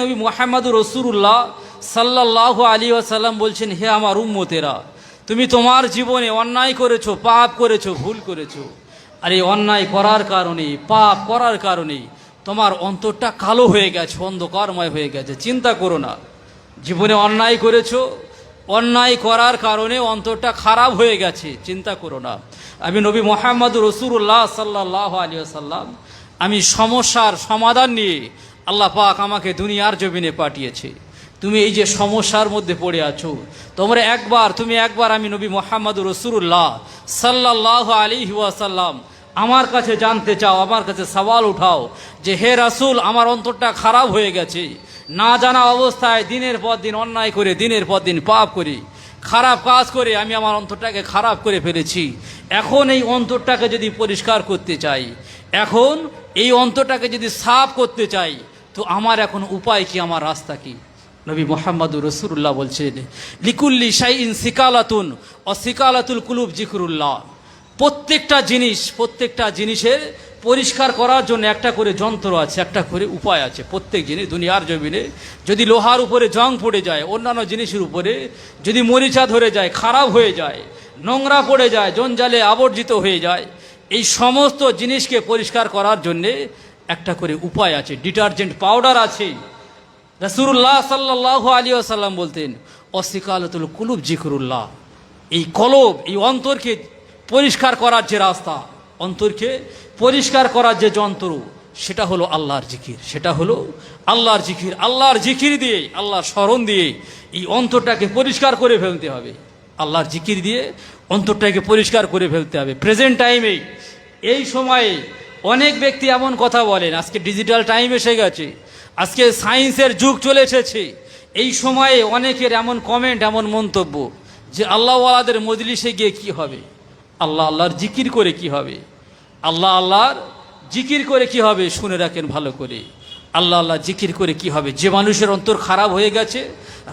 নবী মুহাম্মদুর রাসূলুল্লাহ সাল্লাল্লাহু আলাইহি ওয়াসাল্লাম বলছেন, হে আমার উম্মতেরা, তুমি তোমার জীবনে অন্যায় করেছো, পাপ করেছো, ভুল করেছো। আর এই অন্যায় করার কারণে, পাপ করার কারণে তোমার অন্তরটা কালো হয়ে গেছে, অন্ধকারময় হয়ে গেছে। চিন্তা করো না, জীবনে অন্যায় করেছো, অন্যায় করার কারণে অন্তরটা খারাপ হয়ে গেছে, চিন্তা করো না। আমি নবী মুহাম্মদুর রাসূলুল্লাহ সাল্লাল্লাহু আলাইহি ওয়াসাল্লাম, আমি সমস্যার সমাধান নিয়ে আল্লাহ পাক আমাকে দুনিয়ার জমিনে পাঠিয়েছে। তুমি এই যে সমস্যার মধ্যে পড়ে আছো, তুমি একবার আমি নবী মুহাম্মদুর রাসূলুল্লাহ সাল্লাল্লাহু আলাইহি ওয়াসাল্লাম আমার কাছে জানতে চাও, আমার কাছে সওয়াল উঠাও যে হে রাসূল, আমার অন্তরটা খারাপ হয়ে গেছে। না জানা অবস্থায় দিনের পর দিন অন্যায় করে, দিনের পর দিন পাপ করে, খারাপ কাজ করে আমি আমার অন্তরটাকে খারাপ করে ফেলেছি। এখন এই অন্তরটাকে যদি পরিষ্কার করতে চাই, এখন এই অন্তরটাকে যদি সাফ করতে চাই, তো আমার এখন উপায় কি, আমার রাস্তা কি? নবী মুহাম্মদুর রাসূলুল্লাহ বলছেন, লিকুল্লি শাইইন সিকালাতুন ও সিকালাতুল কুলুব যিকরুল্লাহ। প্রত্যেকটা জিনিসের পরিষ্কার করার জন্য একটা করে যন্ত্র আছে, একটা করে উপায় আছে। প্রত্যেক জিনিস দুনিয়ার জমিনে যদি লোহার উপরে জং পড়ে যায়, অন্যান্য জিনিসের উপরে যদি মরিচা ধরে যায়, খারাপ হয়ে যায়, নোংরা পড়ে যায়, জঞ্জালে আবর্জিত হয়ে যায়, এই সমস্ত জিনিসকে পরিষ্কার করার জন্যে একটা করে উপায় আছে, ডিটারজেন্ট পাউডার আছে। রাসূলুল্লাহ সাল্লাল্লাহু আলাইহি ওয়াসাল্লাম বলতেন, অসিকালাতুল কুলুব যিকরুল্লাহ। এই কলব, এই অন্তরকে পরিষ্কার করার যে রাস্তা, অন্তরকে পরিষ্কার করার যে যন্ত্র, সেটা হলো আল্লাহর জিকির, সেটা হলো আল্লাহর জিকির। আল্লাহর জিকির দিয়ে, আল্লাহর স্মরণ দিয়ে এই অন্তরটাকে পরিষ্কার করে ফেলতে হবে। আল্লাহর জিকির দিয়ে অন্তরটাকে পরিষ্কার করে ফেলতে হবে। প্রেজেন্ট টাইমে, এই সময়ে অনেক ব্যক্তি এমন কথা বলেন, আজকে ডিজিটাল টাইম এসে গেছে, আজকে সায়েন্সের যুগ চলে এসেছে। এই সময়ে অনেকের এমন কমেন্ট, এমন মন্তব্য যে আল্লাহওয়ালাদের মজলিসে গিয়ে কি হবে, আল্লাহর জিকির করে কি হবে, আল্লাহর জিকির করে কি হবে? শুনে রাখেন ভালো করে, আল্লাহ জিকির করে কি হবে? যে মানুষের অন্তর খারাপ হয়ে গেছে,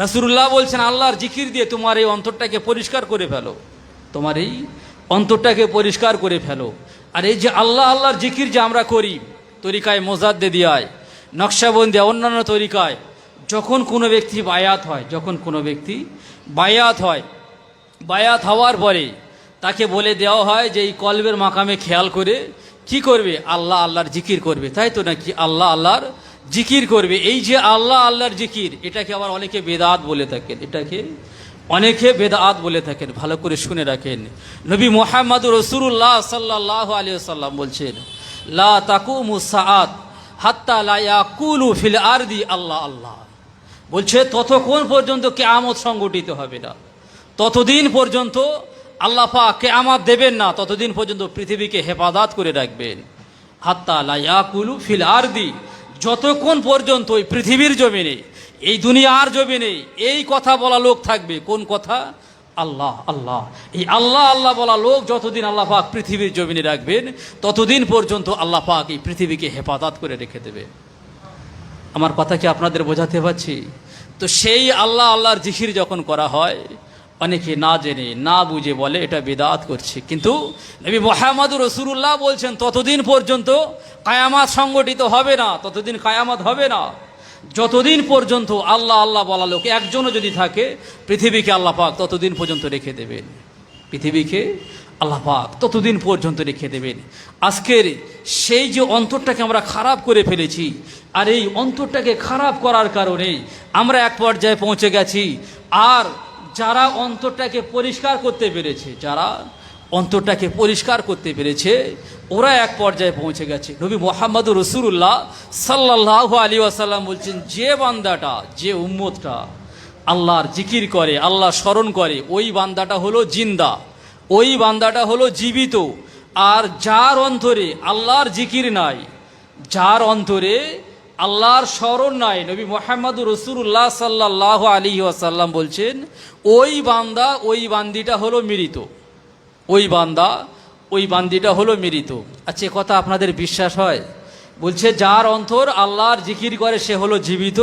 রাসূলুল্লাহ বলছেন আল্লাহর জিকির দিয়ে তোমার এই অন্তরটাকে পরিষ্কার করে ফেলো, তোমার এই অন্তরটাকে পরিষ্কার করে ফেলো। আর এই যে আল্লাহর জিকির যে আমরা করি, তরিকায় মোজাদ্দেদিয়ায়, নকশাবন্দিয়া, অন্যান্য তরিকায়, যখন কোনো ব্যক্তি বায়াত হয়, বায়াত হওয়ার পরে তাকে বলে দেওয়া হয় যে এই কলবের মাকামে খেয়াল করে কি করবে? আল্লাহর জিকির করবে, তাই তো নাকি? আল্লাহর জিকির করবে। এই যে আল্লাহর জিকির, এটাকে আবার অনেকে বেদাত বলে থাকেন, ভালো করে শুনে রাখেন। নবী মুহাম্মদুর রাসূলুল্লাহ সাল্লাল্লাহু আলাইহি ওয়াসাল্লাম বলছেন, লা তাকুমুস সাআত হাত্তা লা ইয়াকুলু ফিল আরদি আল্লাহ। বলছে ততক্ষণ পর্যন্ত কিয়ামত সংগঠিত হবে না, ততদিন পর্যন্ত আল্লাহ পাক কিয়ামত দেবেন না, ততদিন পর্যন্ত পৃথিবীকে হেফাজত করে রাখবেন। হাত্তা লা ইয়াকুলু ফিল আরদি, যতক্ষণ পর্যন্ত ওই পৃথিবীর জমিনে, এই দুনিয়ার জমিনে এই কথা বলা লোক থাকবে। কোন কথা? আল্লাহ। এই আল্লাহ বলা লোক যতদিন আল্লাহ পাক পৃথিবীর জমিনে রাখবেন, ততদিন পর্যন্ত আল্লাহ পাক এই পৃথিবীকে হেফাজত করে রেখে দেবে। আমার কথা কি আপনাদের বোঝাতে পারছি? তো সেই আল্লাহর জিকির যখন করা হয়, অনেকে না জেনে না বুঝে বলে এটা বিদআত করছে। কিন্তু নবী মুহাম্মদুর রাসূলুল্লাহ বলছেন ততদিন পর্যন্ত কিয়ামত সংগঠিত হবে না, ততদিন কিয়ামত হবে না যতদিন পর্যন্ত আল্লাহ বলা লোক একজনও যদি থাকে, পৃথিবীকে আল্লাহ পাক ততদিন পর্যন্ত রেখে দেবেন, পৃথিবীকে আল্লাহ পাক ততদিন পর্যন্ত রেখে দেবেন। আজকের সেই যে অন্তরটাকে আমরা খারাপ করে ফেলেছি, আর এই অন্তরটাকে খারাপ করার কারণে আমরা এক পর্যায়ে পৌঁছে গেছি। আর যারা অন্তরটাকে পরিষ্কার করতে পেরেছে, ওরা এক পর্যায়ে পৌঁছে গেছে। নবী মুহাম্মদুর রাসূলুল্লাহ সাল্লাল্লাহু আলাইহি ওয়াসাল্লাম বলছেন, যে বান্দাটা, যে উম্মতটা আল্লাহর জিকির করে, আল্লাহ স্মরণ করে, ওই বান্দাটা হলো জিন্দা, ওই বান্দাটা হলো জীবিত। আর যার অন্তরে আল্লাহর জিকির নাই, যার অন্তরে আল্লাহর স্মরণ নাই, নবী মুহাম্মদুর রাসূলুল্লাহ সাল্লাল্লাহু আলাইহি ওয়াসাল্লাম বলছেন, ওই বান্দিটা হলো মৃত, ওই বান্দিটা হলো মৃত। আচ্ছা, কথা আপনাদের বিশ্বাস হয়? বলছে যার অন্তর আল্লাহর জিকির করে সে হলো জীবিত,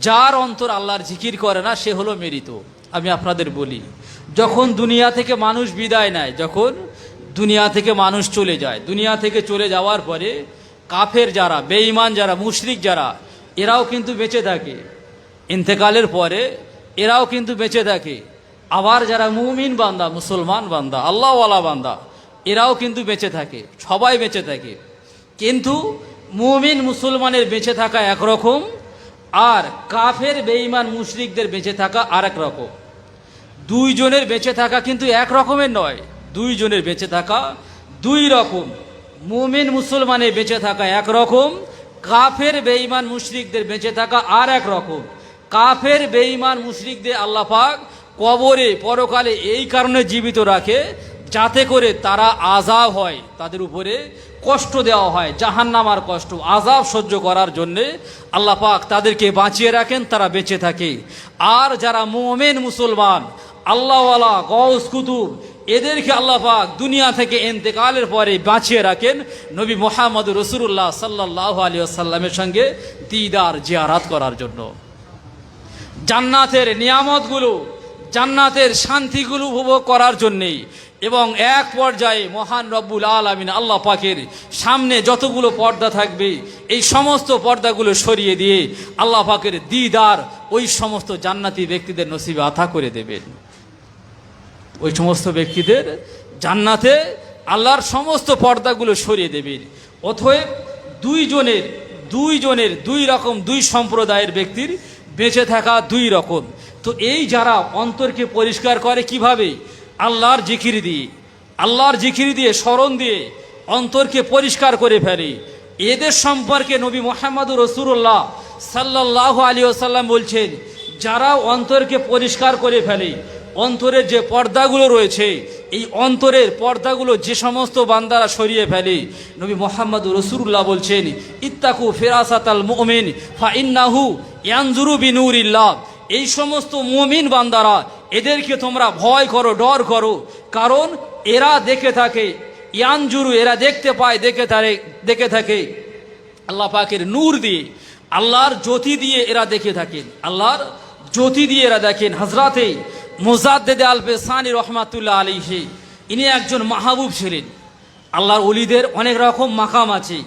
যার অন্তর আল্লাহর জিকির করে না সে হলো মৃত। আমি আপনাদের বলি, যখন দুনিয়া থেকে মানুষ বিদায় নেয়, যখন দুনিয়া থেকে মানুষ চলে যায়, দুনিয়া থেকে চলে যাওয়ার পরে কাফের যারা, বেঈমান যারা, মুশরিক যারা, এরাও কিন্তু বেঁচে থাকে, ইন্তেকালের পরে এরাও কিন্তু বেঁচে থাকে। আবার যারা মুমিন বান্দা, মুসলমান বান্দা, আল্লাহওয়ালা বান্দা, এরাও কিন্তু বেঁচে থাকে, সবাই বেঁচে থাকে। কিন্তু মুমিন মুসলমানের বেঁচে থাকা একরকম, আর কাফের বেঈমান মুশরিকদের বেঁচে থাকা আরেক রকম। দুইজনের বেঁচে থাকা কিন্তু এক রকমের নয়, দুইজনের বেঁচে থাকা দুই রকম। মুমিন মুসলমানের বেঁচে থাকা একরকম, কাফের বেঈমান মুশরিকদের বেঁচে থাকা আর এক রকম। কাফের বেঈমান মুশরিকদের আল্লাহ পাক কবরে পরকালে এই কারণে জীবিত রাখে যাতে করে তারা আযাব হয়, তাদের উপরে কষ্ট দেওয়া হয়, জাহান্নামার কষ্ট, আযাব সহ্য করার জন্যে আল্লাহ পাক তাদেরকে বাঁচিয়ে রাখেন, তারা বেঁচে থাকে। আর যারা মুমিন মুসলমান, আল্লাহওয়ালা, গওস কুতুব, এদেরকে আল্লাহ পাক দুনিয়া থেকে ইন্তেকালের পরে বাঁচিয়ে রাখেন নবী মুহাম্মদ রাসূলুল্লাহ সাল্লাল্লাহু আলাইহি ওয়াসাল্লামের সঙ্গে দিদার জিয়ারাত করার জন্য। জান্নাতের নিয়ামতগুলো, জান্নাতের শান্তিগুলো উপভোগ করার জন্যেই, এবং এক পর্যায়ে মহান রব্বুল আলামিন আল্লাহ পাকের সামনে যতগুলো পর্দা থাকবে এই সমস্ত পর্দাগুলো সরিয়ে দিয়ে আল্লাহ পাকের দিদার ওই সমস্ত জান্নাতি ব্যক্তিদের নসিবে আতা করে দেবেন। ওই সমস্ত ব্যক্তিদের জান্নাতে আল্লাহর সমস্ত পর্দাগুলো সরিয়ে দেবেন। অতএব দুইজনের দুই রকম, দুই সম্প্রদায়ের ব্যক্তির বেঁচে থাকা দুই রকম। তো এই যারা অন্তরকে পরিষ্কার করে কিভাবে? আল্লাহর জিকির দিয়ে, আল্লাহর জিকির দিয়ে, স্মরণ দিয়ে অন্তরকে পরিষ্কার করে ফেলে। এদের সম্পর্কে নবী মুহাম্মদুর রাসূলুল্লাহ সাল্লাল্লাহু আলাইহি ওয়াসাল্লাম বলছেন, যারা অন্তরকে পরিষ্কার করে ফেলে, অন্তরের যে পর্দাগুলো রয়েছে, এই অন্তরের পর্দাগুলো যে সমস্ত বান্দারা সরিয়ে ফেলে, নবী মুহাম্মদুর রাসূলুল্লাহ বলছেন, ইত্তাকু ফিরাসাতাল মুমিন ফাইন্নাহু ইয়ানজুরু বিনুরিল্লাহ। এই সমস্ত মুমিন বান্দারা, এদেরকে তোমরা ভয় করো, ডর করো, কারণ এরা দেখে থাকে, ইয়ানজুরু, এরা দেখতে পায়, দেখে থাকে আল্লাহ পাকের নূর দিয়ে, আল্লাহর জ্যোতি দিয়ে এরা দেখে থাকেন, আল্লাহর জ্যোতি দিয়ে এরা দেখেন। হযরতে মুজাদ্দিদ আল-ফিসানি রহমাতুল্লাহ আলাইহি, ইনি একজন মাহবুব ছিলেন। আল্লাহর ওলিদের অনেক রকম মাকাম আছে,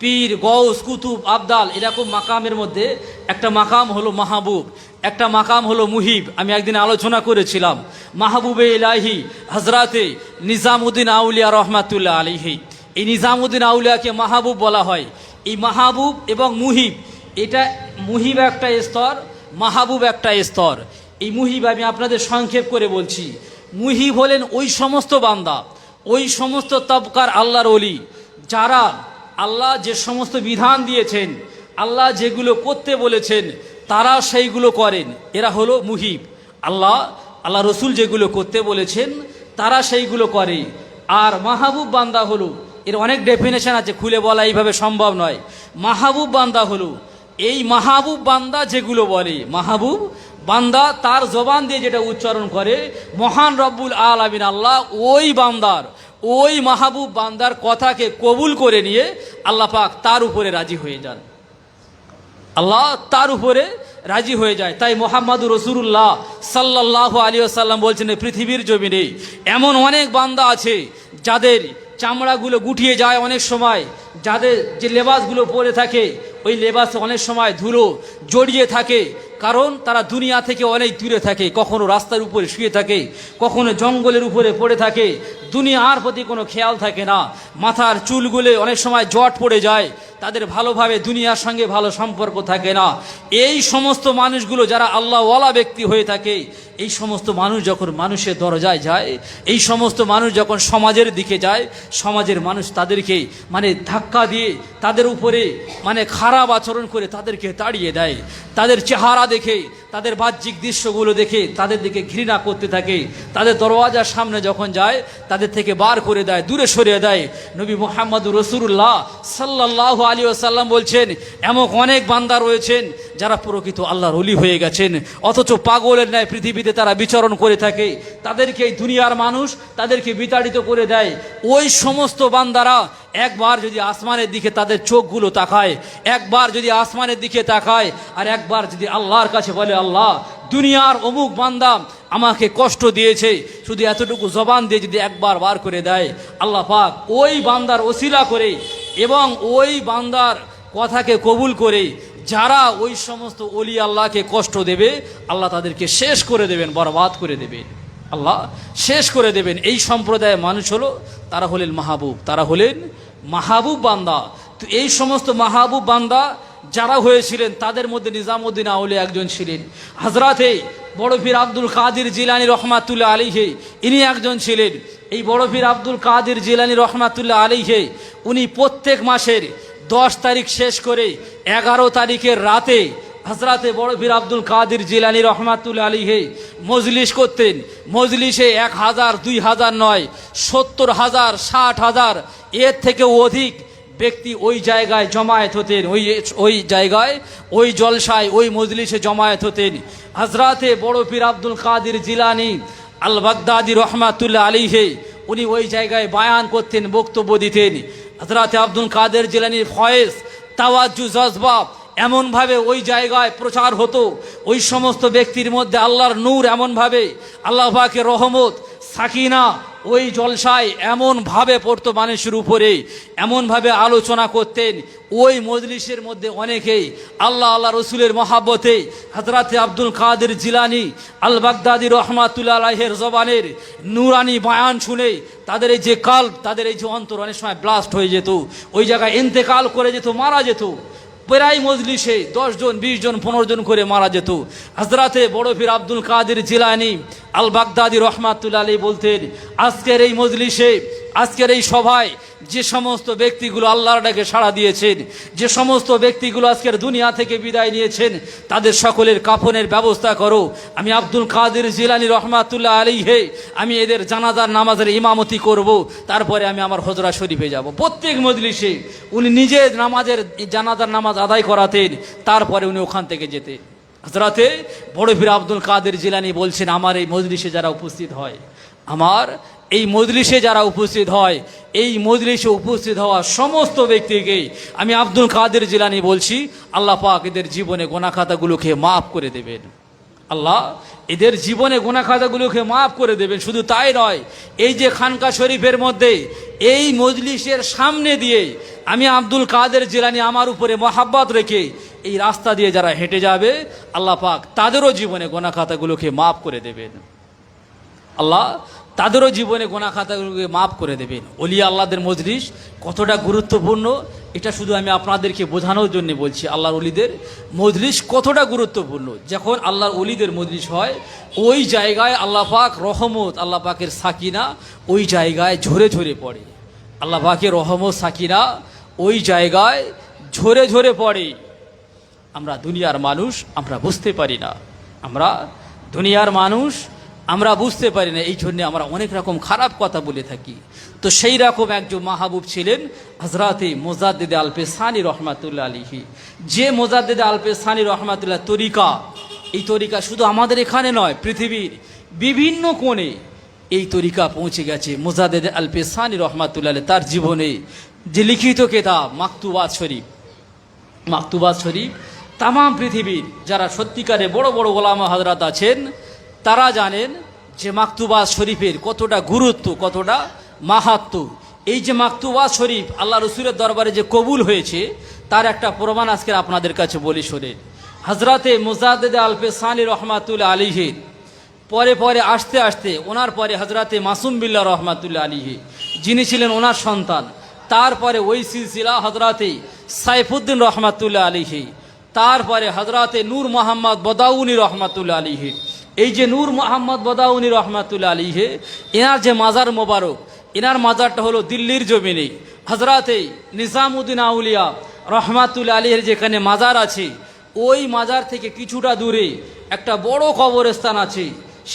পীর, গৌস, কুতুব, আবদাল, এরকম মাকামের মধ্যে একটা মাকাম হলো মাহবুব, একটা মাকাম হলো মুহিব। আমি একদিন আলোচনা করেছিলাম মাহবুবে ইলাহি হযরতে নিজামউদ্দিন আউলিয়া রহমাতুল্লাহ আলাইহি। এই নিজামউদ্দিন আউলিয়াকে মাহবুব বলা হয়। এই মাহবুব এবং মুহিব, এটা মুহিব একটা স্তর, মাহবুব একটা স্তর। এই মুহিব আমি আপনাদের সংক্ষেপ করে বলছি। মুহিব হলেন ওই সমস্ত বান্দা, ওই সমস্ত তবকার আল্লাহর ওলি, যারা আল্লাহ যে সমস্ত বিধান দিয়েছেন, আল্লাহ যেগুলো করতে বলেছেন, তারা সেইগুলো করেন, এরা হলো মুহিব। আল্লাহ রসুল যেগুলো করতে বলেছেন তারা সেইগুলো করে। আর মাহবুব বান্দা হলো, এর অনেক ডেফিনেশন আছে, খুলে বলা এইভাবে সম্ভব নয়। মাহবুব বান্দা হলো এই মাহবুব বান্দা যেগুলো বলে, মাহবুব বান্দা তার জবান দিয়ে যেটা উচ্চারণ করে, মহান রব্বুল আলামিন আল্লাহ ওই মাহবুব বান্দার কথাকে কবুল করে নিয়ে আল্লাহ পাক তার উপরে রাজি হয়ে যান, আল্লাহ তার উপরে রাজি হয়ে যায়। তাই মুহাম্মদুর রাসূলুল্লাহ সাল্লাল্লাহু আলাইহি ওয়াসাল্লাম বলছেন, পৃথিবীর জমিনে এমন অনেক বান্দা আছে যাদের চামড়াগুলো গুটিয়ে যায় অনেক সময়, যাদের যে লেবাসগুলো পরে থাকে ওই লেবাসে অনেক সময় ধুলো জড়িয়ে থাকে, কারণ তারা দুনিয়া থেকে অনেক দূরে থাকে, কখনো রাস্তার উপরে শুয়ে থাকে, কখনো জঙ্গলের উপরে পড়ে থাকে, দুনিয়ার প্রতি কোনো খেয়াল থাকে না, মাথার চুলগুলো অনেক সময় জট পড়ে যায়, তাদের ভালোভাবে দুনিয়ার সঙ্গে ভালো সম্পর্ক থাকে না। এই সমস্ত মানুষগুলো যারা আল্লাহওয়ালা ব্যক্তি হয়ে থাকে, এই সমস্ত মানুষ যখন মানুষের দরজায় যায়, এই সমস্ত মানুষ যখন সমাজের দিকে যায়, সমাজের মানুষ তাদেরকে ধাক্কা দিয়ে তাদের উপরে খারাপ আচরণ করে তাদেরকে তাড়িয়ে দেয়। তাদের চেহারা দেখে, তাদের বাহ্যিক দৃশ্যগুলো দেখে তাদের দিকে ঘৃণা করতে থাকে। তাদের দরওয়াজার সামনে যখন যায় তাদের থেকে বার করে দেয়, দূরে সরিয়ে দেয়। নবী মুহাম্মদুর রাসূলুল্লাহ সাল্লাল্লাহু আলাইহি ওয়াসাল্লাম বলছেন, এমন অনেক বান্দা রয়েছেন যারা প্রকৃত আল্লাহর ওলি হয়ে গেছেন, অথচ পাগলের ন্যায় পৃথিবীতে তারা বিচরণ করে থাকে। তাদেরকে এই দুনিয়ার মানুষ তাদেরকে বিতাড়িত করে দেয়। ওই সমস্ত বান্দারা একবার যদি আসমানের দিকে তাদের চোখগুলো তাকায়, একবার যদি আসমানের দিকে তাকায়, আর একবার যদি আল্লাহর কাছে বলে, আল্লাহ দুনিয়ার অমুক বান্দা আমাকে কষ্ট দিয়েছে, শুধু এতটুকু জবান দিয়ে যদি একবার বার করে দেয়, আল্লাহ পাক ওই বান্দার ওসিলা করে এবং ওই বান্দার কথাকে কবুল করে যারা ওই সমস্ত ওলি আল্লাহকে কষ্ট দেবে, আল্লাহ তাদেরকে শেষ করে দেবেন, বরবাদ করে দেবেন, আল্লাহ শেষ করে দেবেন। এই সম্প্রদায়ের মানুষ হলো, তারা হলেন মাহবুব, তারা হলেন মাহবুব বান্দা। তো এই সমস্ত মাহবুব বান্দা যারা হয়েছিলেন তাদের মধ্যে নিজামুদ্দিন আউলিয়া একজন ছিলেন। হযরতে বড় পীর আব্দুল কাদের জিলানী রহমাতুল্লাহ আলাইহি ইনি একজন ছিলেন। এই বড় পীর আব্দুল কাদের জিলানী রহমাতুল্লাহ আলাইহি উনি প্রত্যেক মাসের 10 তারিখ শেষ করে 11 তারিখের রাতে হযরতে বড় পীর আব্দুল কাদের জিলানী রহমাতুল্লাহ আলাইহি মজলিস করতেন। মজলিসে 1000 2000 নয়, 70,000 60,000 এর থেকেও অধিক ব্যক্তি ওই জায়গায় জমায়েত হতেন, ওই জায়গায়, ওই জলসায়, ওই মজলিসে জমায়েত হতেন। হযরতে বড় পীর আব্দুল কাদের জিলানী আল বাগদাদি রহমাতুল্লাহ আলাইহি উনি ওই জায়গায় বায়ান করতেন, বক্তব্য দিতেন। হযরতে আব্দুল কাদের জিলানীর ফয়েজ, তাওয়াজ্জু, জজবা এমনভাবে ওই জায়গায় প্রচার হতো, ওই সমস্ত ব্যক্তির মধ্যে আল্লাহর নূর এমনভাবে, আল্লাহ পাকের রহমত, সাকিনা ওই জলসায় এমনভাবে পড়তো মানুষের উপরে, এমনভাবে আলোচনা করতেন। ওই মজলিসের মধ্যে অনেকেই আল্লাহ রসুলের মহাব্বতে হযরতে আব্দুল কাদের জিলানী আল বাগদাদি রহমাতুল্লাহ আলাইহির জবানের নূরানি বয়ান শুনে তাদের এই যে কাল্ব, তাদের এই যে অন্তর অনেক সময় ব্লাস্ট হয়ে যেত, ওই জায়গায় ইন্তেকাল করে যেত, মারা যেত। প্রায় মজলিসে 10 জন 20 জন 15 জন করে মারা যেত। হযরতে বড় পীর আব্দুল কাদের জিলানী আল বাগদাদি রহমাতুল্লাহ আলাইহি বলতেন, আজকের এই মজলিসে, আজকের এই সভায় যে সমস্ত ব্যক্তিগুলো আল্লাহর ডাকে সাড়া দিয়েছেন, যে সমস্ত ব্যক্তিগুলো আজকের দুনিয়া থেকে বিদায় নিয়েছেন, তাদের সকলের কাফনের ব্যবস্থা করো। আমি আব্দুল কাদের জিলানী রহমাতুল্লাহ আলাইহি আমি এদের জানাজার নামাজের ইমামতি করব, তারপরে আমি আমার হুজরা শরীফে যাব। প্রত্যেক মজলিসে উনি নিজে জানাজার নামাজ আদায় করাতেন, তারপরে উনি ওখান থেকে যেতেন। হযরতে বড় পীর আব্দুল কাদের জিলানী বলছেন, আমার এই মজলিসে যারা উপস্থিত হয়, আমার এই মজলিসে যারা উপস্থিত হয়, এই মজলিসে উপস্থিত হওয়া সমস্ত ব্যক্তিকে আমি আব্দুল কাদের জিলানী বলছি, আল্লাহ পাক এদের জীবনে গুনাহ খাতাগুলোকে মাফ করে দেবেন। আল্লাহ এদের জীবনে গুনাহ খাতাগুলোকে মাফ করে দেবেন। শুধু তাই নয়, এই যে খানকা শরীফের মধ্যে এই মজলিসের সামনে দিয়ে আমি আব্দুল কাদের জিলানী আমার উপরে মহাব্বত রেখে এই রাস্তা দিয়ে যারা হেঁটে যাবে, আল্লাহ পাক তাদেরও জীবনে গুনাহ খাতাগুলোকে মাফ করে দেবেন। আল্লাহ তাদেরও জীবনে গুনাহ খাতাগুলোকে মাফ করে দেবেন। ওলিয়া আল্লাহদের মজলিস কতটা গুরুত্বপূর্ণ, এটা শুধু আমি আপনাদেরকে বোঝানোর জন্য বলছি। আল্লাহর ওলিদের মজলিস কতটা গুরুত্বপূর্ণ। যখন আল্লাহর ওলিদের মজলিস হয়, ওই জায়গায় আল্লাহ পাক রহমত, আল্লাহ পাকের সাকিনা ওই জায়গায় ঝরে ঝরে পড়ে। আল্লাহ পাকের রহমত, সাকিনা ওই জায়গায় ঝরে ঝরে পড়ে। আমরা দুনিয়ার মানুষ, আমরা বুঝতে পারি না। আমরা দুনিয়ার মানুষ, আমরা বুঝতে পারি না, এই জন্যে আমরা অনেক রকম খারাপ কথা বলে থাকি। তো সেই রকম একজন মাহবুব ছিলেন হযরতে মুজাদ্দিদ আল পেসানি রহমাতুল্লাহ আলাইহি। যে মুজাদ্দিদ আল পেসানি রহমাতুল্লাহ তরিকা, এই তরিকা শুধু আমাদের এখানে নয়, পৃথিবীর বিভিন্ন কোণে এই তরিকা পৌঁছে গেছে। মুজাদ্দিদ আল পেসানি রহমাতুল্লাহ আলাইহি তার জীবনে যে লিখিত কিতাব মাকতুবাত শরীফ, তাম পৃথিবীর যারা সত্যিকারে বড় বড় ওলামা হযরত আছেন, তারা জানেন যে মাকতুবাত শরীফের কতটা গুরুত্ব, কতটা মাহাত্ম্য। এই যে মাকতুবাত শরীফ আল্লাহ রসুলের দরবারে যে কবুল হয়েছে, তার একটা প্রমাণ আজকে আপনাদের কাছে বলি শোনেন। হযরতে মুজাদ্দিদ আল পেসানি রহমাতুল্লাহ আলাইহি পরে আস্তে আস্তে ওনার পরে হযরতে মাসুম বিল্লাহ রহমাতুল্লাহ আলাইহি যিনি ছিলেন ওনার সন্তান, তারপরে ওই সিলসিলা হযরতে সাইফুদ্দিন রহমাতুল্লাহ আলাইহি, তারপরে হযরতে নূর মোহাম্মদ বদাউনি রহমাতুল্লাহ আলাইহি। এই যে নূর মোহাম্মদ বদাউনি রহমাতুল্লাহ আলাইহি, এনার যে মাজার মোবারক, এনার মাজারটা হলো দিল্লির জমিনে। হযরতে নিজামুদ্দিন আউলিয়া রহমাতুল্লাহ আলাইহির যেখানে মাজার আছে, ওই মাজার থেকে কিছুটা দূরে একটা বড় কবরস্থান আছে।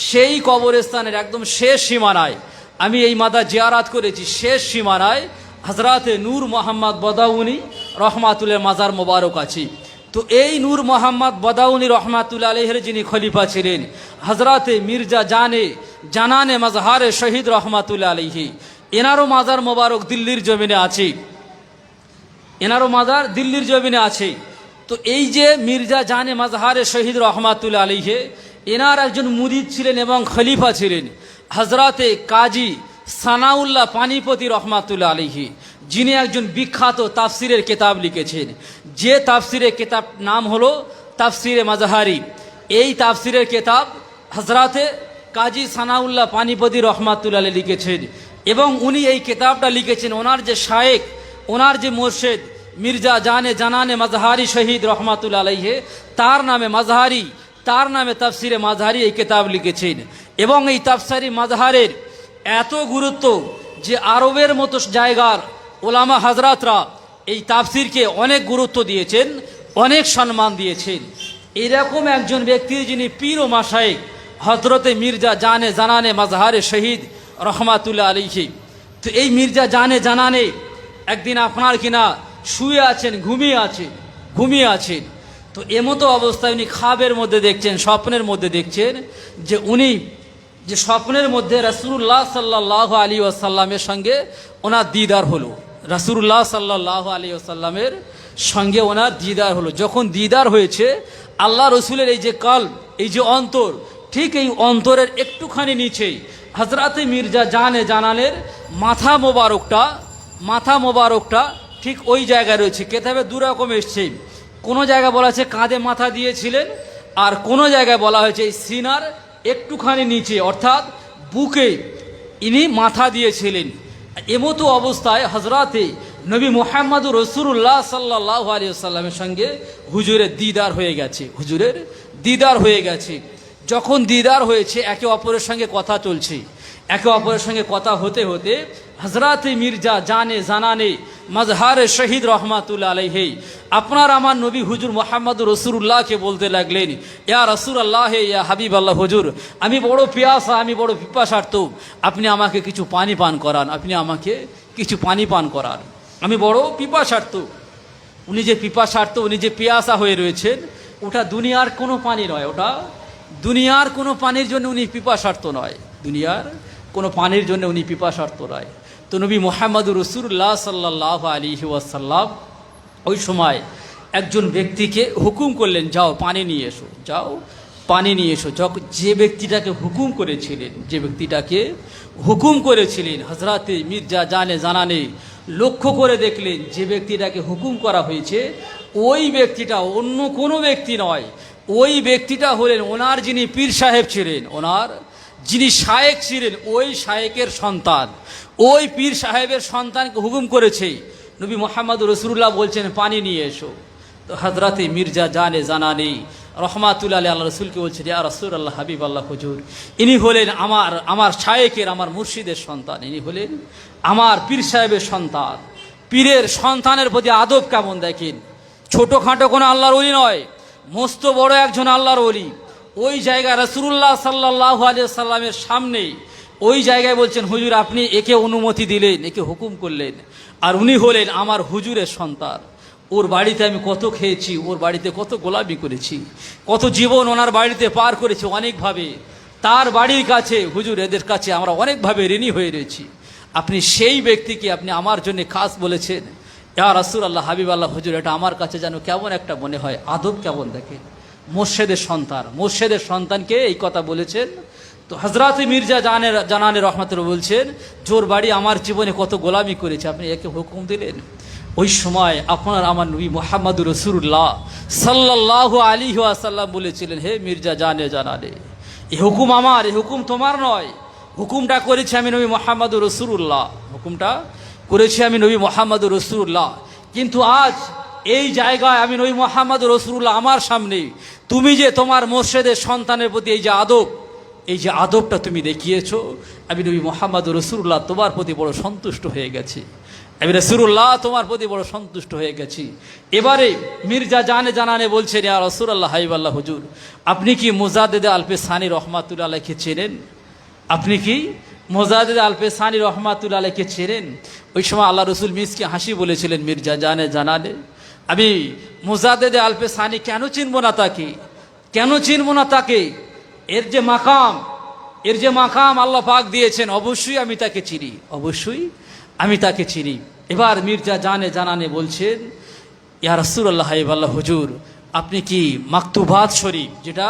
সেই কবরস্থানের একদম শেষ সীমানায় আমি এই মাজার জিয়ারাত করেছি। শেষ সীমানায় হযরতে নূর মোহাম্মদ বদাউনি রহমাতুল্লাহ মাজার মোবারক আছে। তো এই নূর মোহাম্মদ বদাউনি রহমাতুল্লাহ আলাইহির যিনি খলিফা ছিলেন হযরতে মির্জা জানানে মাজহারে শহীদ রহমাতুল্লাহ আলাইহি, এনারও মাজার মোবারক দিল্লির জমিনে আছে। এনারও মাজার দিল্লির জমিনে আছে। তো এই যে মির্জা জানে মাজহারে শহীদ রহমাতুল্লাহ আলাইহি, এনার একজন মুরিদ ছিলেন এবং খলিফা ছিলেন হযরতে কাজী সানাউল্লাহ পানিপতি রহমাতুল্লাহ আলাইহি, যিনি একজন বিখ্যাত তাফসিরের কিতাব লিখেছেন, যে তাফসিরের কিতাব নাম হলো তাফসিরে মাজহারি। এই তাফসিরের কিতাব হযরতে কাজী সানাউল্লাহ পানিপতি রহমাতুল্লাহ আলাইহি লিখেছেন, এবং উনি এই কিতাবটা লিখেছেন ওনার যে শায়েখ, ওনার যে মুর্শিদ মির্জা জানানে মাজহারি শহীদ রহমাতুল্লাহ আলাইহি, তার নামে মাজহারি, তার নামে তাফসিরে মাজহারি এই কিতাব লিখেছেন। এবং এই তাফসিরে মাজহারের এত গুরুত্ব যে আরবের মতো জায়গার ওলামা হাজরাতরা এই তাফসিরকে অনেক গুরুত্ব দিয়েছেন, অনেক সম্মান দিয়েছেন। এরকম একজন ব্যক্তি যিনি পীর ও মাশায়েখ হযরতে মির্জা জানানে মাজহারে শহীদ রহমাতুল্লাহ আলাইহি। তো এই মির্জা জানানে একদিন আপনার কিনা শুয়ে আছেন, ঘুমিয়ে আছেন। তো এমতো অবস্থায় উনি খাবের মধ্যে দেখছেন, স্বপ্নের মধ্যে দেখছেন যে উনি যে স্বপ্নের মধ্যে রাসূলুল্লাহ সাল্লাল্লাহু আলাইহি ওয়াসাল্লামের সঙ্গে ওনার দিদার হলো, রাসূলুল্লাহ সাল্লাল্লাহু আলাইহি ওয়াসাল্লামের সঙ্গে ওনার দিদার হলো। যখন দিদার হয়েছে, আল্লাহ রসুলের এই যে কলব, এই যে অন্তর, ঠিক এই অন্তরের একটুখানি নিচেই হযরতে মির্জা জানানের মাথা মোবারকটা ঠিক ওই জায়গায় রয়েছে। কেতাবে দু রকম এসছে, কোনো জায়গায় বলা আছে কাঁধে মাথা দিয়েছিলেন, আর কোনো জায়গায় বলা হয়েছে এই সিনার একটুখানি নিচে অর্থাৎ বুকে ইনি মাথা দিয়েছিলেন। এমতো অবস্থায় হযরতে নবী মুহাম্মদুর রাসূলুল্লাহ সাল্লাল্লাহু আলাইহি ওয়াসাল্লামের সঙ্গে হুজুরের দিদার হয়ে গেছে। যখন দিদার হয়েছে, একে অপরের সঙ্গে কথা চলছে, একে অপরের সঙ্গে কথা হতে হতে হযরতে মির্জা জানানে মাজহারে শহীদ রহমাতুল্লাহ আলাইহি আপনার আমার নবী হুজুর মুহাম্মদুর রাসূলুল্লাহকে বলতে লাগলেন, ইয়া রাসূলুল্লাহ, ইয়া হাবিবাল্লাহ, হুজুর আমি বড় পিয়াসা, আমি বড় পিপাসার্ত, আপনি আমাকে কিছু পানি পান করান, আমি বড় পিপাসার্ত। উনি যে পিপাসার্ত, উনি যে পিয়াসা হয়ে রয়েছেন, ওটা দুনিয়ার কোনো পানি নয়, ওটা দুনিয়ার কোনো পানির জন্য উনি পিপাসার্ত নয়, তো নবী মুহাম্মদুর রাসূলুল্লাহ সাল্লাল্লাহু আলাইহি ওয়াসাল্লাম ওই সময় একজন ব্যক্তিকে হুকুম করলেন, যাও পানি নিয়ে এসো। যে ব্যক্তিটাকে হুকুম করেছিলেন হযরতে মির্জা জানানে লক্ষ্য করে দেখলেন যে ব্যক্তিটাকে হুকুম করা হয়েছে ওই ব্যক্তিটা অন্য কোনো ব্যক্তি নয়, ওই ব্যক্তিটা হলেন ওনার যিনি পীর সাহেব ছিলেন, ওনার যিনি শায়েখ ছিলেন, ওই শায়েকের সন্তান, ওই পীর সাহেবের সন্তানকে হুকুম করেছে। নবী মুহাম্মদুর রাসূলুল্লাহ বলছেন পানি নিয়ে এসো। তো হযরতে মির্জা জানানে রহমাতুল্লাহ আলাইহি আল্লাহ রসুলকে বলছেন, ইয়া রাসূলুল্লাহ, হাবিবাল্লাহ, হুজুর ইনি হলেন আমার শায়েকের, আমার মুর্শিদের সন্তান, ইনি হলেন আমার পীর সাহেবের সন্তান। পীরের সন্তানের প্রতি আদব কেমন দেখেন, ছোটোখাটো কোনো আল্লাহর ওলি নয়, মস্ত বড় একজন আল্লাহর ওলি। ওই জায়গায় রাসূলুল্লাহ সাল্লাল্লাহু আলাইহি ওয়াসাল্লামের সামনে ওই জায়গায় বলছেন, হুজুর আপনি একে অনুমতি দিলেন, একে হুকুম করলেন, আর উনি হলেন আমার হুজুরের সন্তান। ওর বাড়িতে আমি কত খেয়েছি, ওর বাড়িতে কত গোলামি করেছি, কত জীবন ওনার বাড়িতে পার করেছি অনেকভাবে। তার বাড়ির কাছে, হুজুর এদের কাছে আমরা অনেকভাবে ঋণী হয়ে রয়েছি। আপনি সেই ব্যক্তিকে আপনি আমার জন্য খাস বলেছেন, ইয়া রাসূলুল্লাহ, হাবিবাল্লাহ, হুজুর এটা আমার কাছে যেন কেমন একটা মনে হয়, আদব কেমন দেখেন। মোর্শেদের সন্তানকে এই কথা বলেছেন। তো হযরতে মির্জা জানানে রহমাতুল্লাহ বলছেন, জোর বাড়ি আমার জীবনে কত গোলামি করেছে, আপনি একে হুকুম দিলেন। ওই সময় আপনার আমার নবী মুহাম্মদুর রাসূলুল্লাহ সাল্লাল্লাহু আলাইহি ওয়াসাল্লাম বলেছিলেন, হে মির্জা জানানে, এই হুকুম আমার, এই হুকুম তোমার নয়, হুকুমটা করেছি আমি নবী মুহাম্মদুর রাসূলুল্লাহ, কিন্তু আজ এই জায়গায় আমি নবী মুহাম্মদুর রাসূলুল্লাহ আমার সামনে তুমি যে তোমার মোর্শেদের সন্তানের প্রতি এই যে আদবটা তুমি দেখিয়েছো, আমি নবী মুহাম্মদুর রাসূলুল্লাহ তোমার প্রতি বড় সন্তুষ্ট হয়ে গেছি, এবারে মির্জা জানানে বলছেন, ইয়া রাসূলুল্লাহ, হাবিবাল্লাহ, হুজুর আপনি কি মুজাদ্দিদ আলপে সানি রহমাতুল্লাহ আলাইহিকে চেনেন? ওই সময় আল্লাহ রসুল মিসকে হাসি বলেছিলেন, মির্জা জানানে, আমি মুজাদ্দিদ আলপে সানি কেন চিনব না তাকে, এর যে মাকাম আল্লাহ পাক দিয়েছেন, অবশ্যই আমি তাকে চিনি। এবার মির্জা জানানে বলছেন, ইয়া রাসূলুল্লাহ, হাবিবাল্লাহ, হুজুর আপনি কি মাকতুবাত শরীফ, যেটা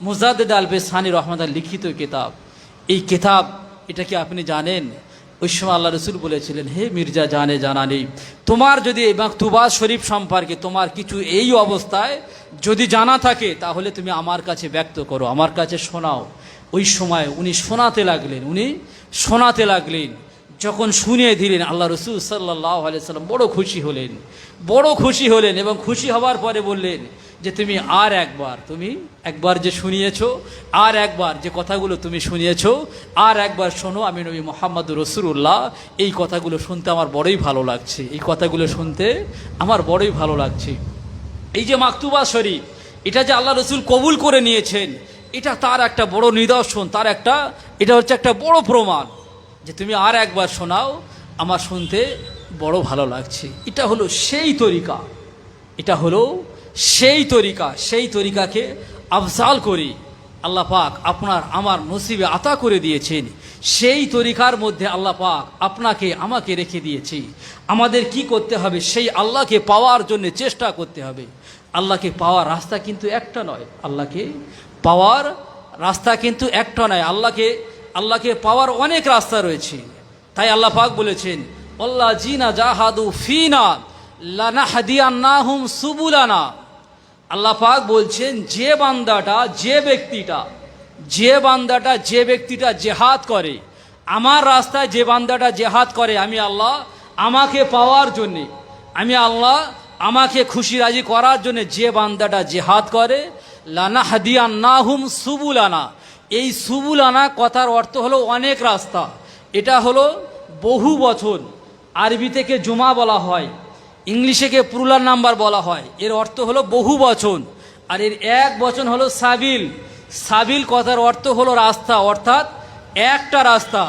মুজাদ্দিদ আলপে সানি রহমাতুল্লাহ লিখিত কিতাব, এই কিতাব এটা কি আপনি জানেন? ওই সময় আল্লাহ রসুল বলেছিলেন, হে মির্জা জানে জানানি, তোমার যদি এই মাকতুবা শরীফ সম্পর্কে তোমার কিছু এই অবস্থায় যদি জানা থাকে তাহলে তুমি আমার কাছে ব্যক্ত করো, আমার কাছে শোনাও। ওই সময় উনি শোনাতে লাগলেন। যখন শুনিয়ে দিলেন আল্লাহ রসুল সাল্লাল্লাহু আলাইহি সাল্লাম বড় খুশি হলেন এবং খুশি হওয়ার পরে বললেন যে তুমি একবার যে শুনিয়েছো, আর একবার যে কথাগুলো তুমি শুনিয়েছো, আর একবার শোনো। আমি নবী মুহাম্মদুর রাসূলুল্লাহ, এই কথাগুলো শুনতে আমার বড়ই ভালো লাগছে। এই যে মাকতুবা শরীফ, এটা যে আল্লাহ রসুল কবুল করে নিয়েছেন, এটা তার একটা বড় নিদর্শন, এটা হচ্ছে একটা বড় প্রমাণ যে তুমি আর একবার শোনাও, আমার শুনতে বড় ভালো লাগছে। এটা হলো সেই তরিকাকে আফজাল করি আল্লাহ পাক আপনার আমার নসিবে আতা করে দিয়েছেন। সেই তরিকার মধ্যে আল্লাহ পাক আপনাকে আমাকে রেখে দিয়েছে। আমাদের কি করতে হবে? সেই আল্লাহকে পাওয়ার জন্য চেষ্টা করতে হবে। আল্লাহকে পাওয়ার রাস্তা কিন্তু একটা নয়, আল্লাহকে পাওয়ার অনেক রাস্তা রয়েছে। তাই আল্লাহ পাক বলেছেন, আল্লাযীনা জাহাদু ফিনা লানাহদিয়ান্নাহুম সুবুলানা। আল্লাহ পাক বলছেন, যে বান্দাটা জেহাদ করে, আমার রাস্তায় যে বান্দাটা জেহাদ করে, আমি আল্লাহ আমাকে পাওয়ার জন্যে, আমি আল্লাহ আমাকে খুশি রাজি করার জন্য যে বান্দাটা জেহাদ করে, লানাহদিয়ান্নাহুম সুবুলানা। এই সুবুলানা কথার অর্থ হলো অনেক রাস্তা। এটা হলো বহু বচন, আরবি থেকে জুমা বলা হয়, ইংলিশেকে প্লুরাল নাম্বার বলা হয়। এর অর্থ হলো বহু বচন, আর এর এক বচন হলো সাবিল কথার অর্থ হলো রাস্তা, অর্থাৎ একটা রাস্তা।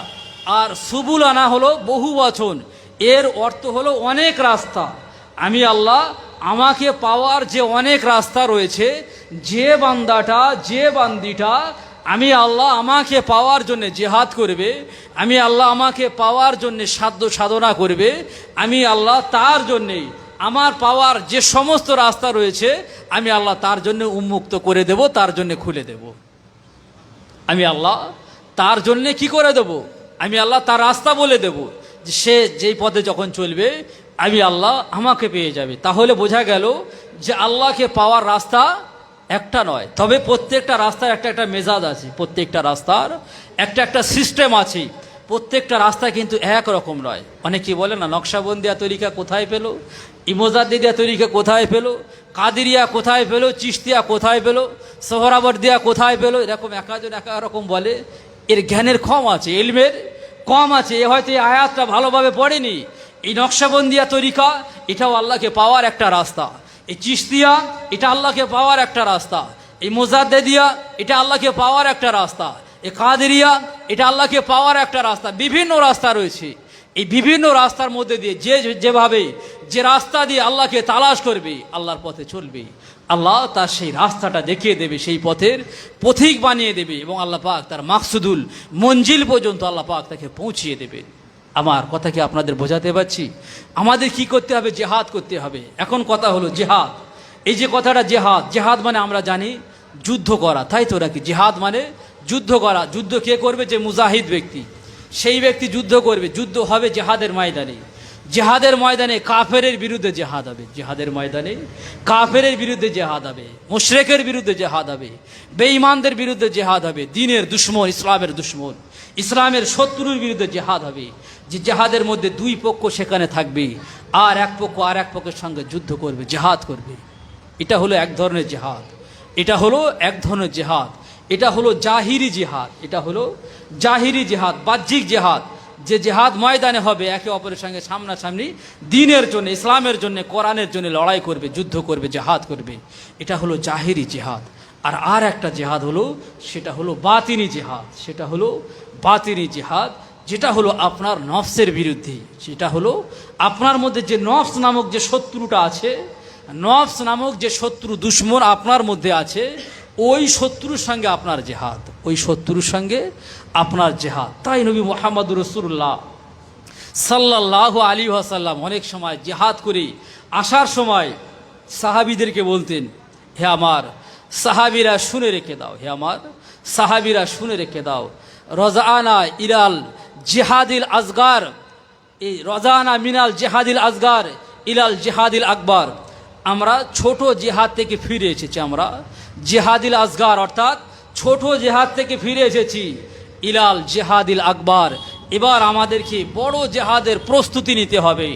আর সুবুলানা হলো বহু বচন, এর অর্থ হলো অনেক রাস্তা। আমি আল্লাহ আমাকে পাওয়ার যে অনেক রাস্তা রয়েছে, যে বান্দিটা আমি আল্লাহ আমাকে পাওয়ার জন্য জেহাদ করবে, আমি আল্লাহ আমাকে পাওয়ার জন্য সাধ্য সাধনা করবে, আমি আল্লাহ তার জন্যে আমার পাওয়ার যে সমস্ত রাস্তা রয়েছে আমি আল্লাহ তার জন্য উন্মুক্ত করে দেব, তার জন্য খুলে দেব। আমি আল্লাহ তার জন্যে কি করে দেব? আমি আল্লাহ তার রাস্তা বলে দেব, যে সে যেই পথে যখন চলবে আমি আল্লাহ আমাকে পেয়ে যাবে। তাহলে বোঝা গেল যে আল্লাহকে পাওয়ার রাস্তা একটা নয়, তবে প্রত্যেকটা রাস্তার একটা মেজাজ আছে, প্রত্যেকটা রাস্তার একটা সিস্টেম আছে। প্রত্যেকটা রাস্তা কিন্তু একরকম নয়। অনেকে বলে না, নকশাবন্দিয়া তরিকা কোথায় পেল, ইমোজাদ্দিদিয়া তরিকা কোথায় পেল, কাদিরিয়া কোথায় পেল, চিশতিয়া কোথায় পেল, সোহরাবর্দিয়া কোথায় পেল, এরকম একাজন এক রকম বলে। এর জ্ঞানের কম আছে, ইলমের কম আছে, এ হয়তো এই আয়াতটা ভালোভাবে পড়েনি। এই নকশাবন্দিয়া তরিকা, এটাও আল্লাহকে পাওয়ার একটা রাস্তা। এই চিশতিয়া, এটা আল্লাহকে পাওয়ার একটা রাস্তা। এই মোজাদ্দেদিয়া, এটা আল্লাহকে পাওয়ার একটা রাস্তা। এই কাদেরিয়া, এটা আল্লাহকে পাওয়ার একটা রাস্তা। বিভিন্ন রাস্তা রয়েছে। এই বিভিন্ন রাস্তার মধ্যে দিয়ে যে রাস্তা দিয়ে আল্লাহকে তালাশ করবে, আল্লাহর পথে চলবে, আল্লাহ তার সেই রাস্তাটা দেখিয়ে দেবে, সেই পথের পথিক বানিয়ে দেবে, এবং আল্লাহ পাক তার মাকসুদুল মঞ্জিল পর্যন্ত আল্লাহ পাক তাকে পৌঁছিয়ে দেবে। আমার কথা কি আপনাদের বোঝাতে পারছি? আমাদের কি করতে হবে? জেহাদ করতে হবে। এখন কথা হলো জেহাদ। এই যে কথাটা জেহাদ মানে আমরা জানি যুদ্ধ করা, তাই তো নাকি? জেহাদ মানে যুদ্ধ করা। যুদ্ধ কে করবে? যে মুজাহিদ ব্যক্তি, সেই ব্যক্তি যুদ্ধ করবে। যুদ্ধ হবে জেহাদের ময়দানে কাফেরের বিরুদ্ধে জেহাদ হবে। কাফেরের বিরুদ্ধে জেহাদ হবে, মুশরিকের বিরুদ্ধে জেহাদ হবে, বেঈমানদের বিরুদ্ধে জেহাদ হবে, দ্বীনের দুশমন, ইসলামের দুশমন, ইসলামের শত্রুর বিরুদ্ধে জেহাদ হবে। যে জেহাদের মধ্যে দুই পক্ষ সেখানে থাকবে, আর এক পক্ষ আর এক পক্ষের সঙ্গে যুদ্ধ করবে, জেহাদ করবে। এটা হলো এক ধরনের জেহাদ। এটা হলো জাহিরি জেহাদ, বাহ্যিক জেহাদ। যে জেহাদ ময়দানে হবে, একে অপরের সঙ্গে সামনাসামনি দ্বীনের জন্য, ইসলামের জন্য, কোরআনের জন্য লড়াই করবে, যুদ্ধ করবে, জেহাদ করবে। এটা হলো জাহিরি জেহাদ। আর একটা জেহাদ হলো, সেটা হলো বাতিনি জেহাদ, যেটা হলো আপনার নফসের বিরুদ্ধে। সেটা হলো আপনার মধ্যে যে নফস নামক যে শত্রুটা আছে, নফস নামক যে শত্রু দুশমন আপনার মধ্যে আছে, ওই শত্রুর সঙ্গে আপনার জেহাদ। তাই নবী মুহাম্মদুর রাসূলুল্লাহ সাল্লাল্লাহু আলাইহি ওয়াসাল্লাম অনেক সময় জেহাদ করে আসার সময় সাহাবীদেরকে বলতেন, হে আমার সাহাবীরা শুনে রেখে দাও, রজাআনা ইলাল জেহাদিল আসগার, এই রজানা মিনাল জেহাদিল আসগার ইলাল জেহাদিল আকবর, আমরা ছোট জেহাদ থেকে ফিরে এসেছি। আমরা জেহাদিল আসগার অর্থাৎ ছোট জেহাদ থেকে ফিরে এসেছি ইলাল জেহাদিল আকবর। এবার আমাদেরকে বড় জেহাদের প্রস্তুতি নিতে হবে,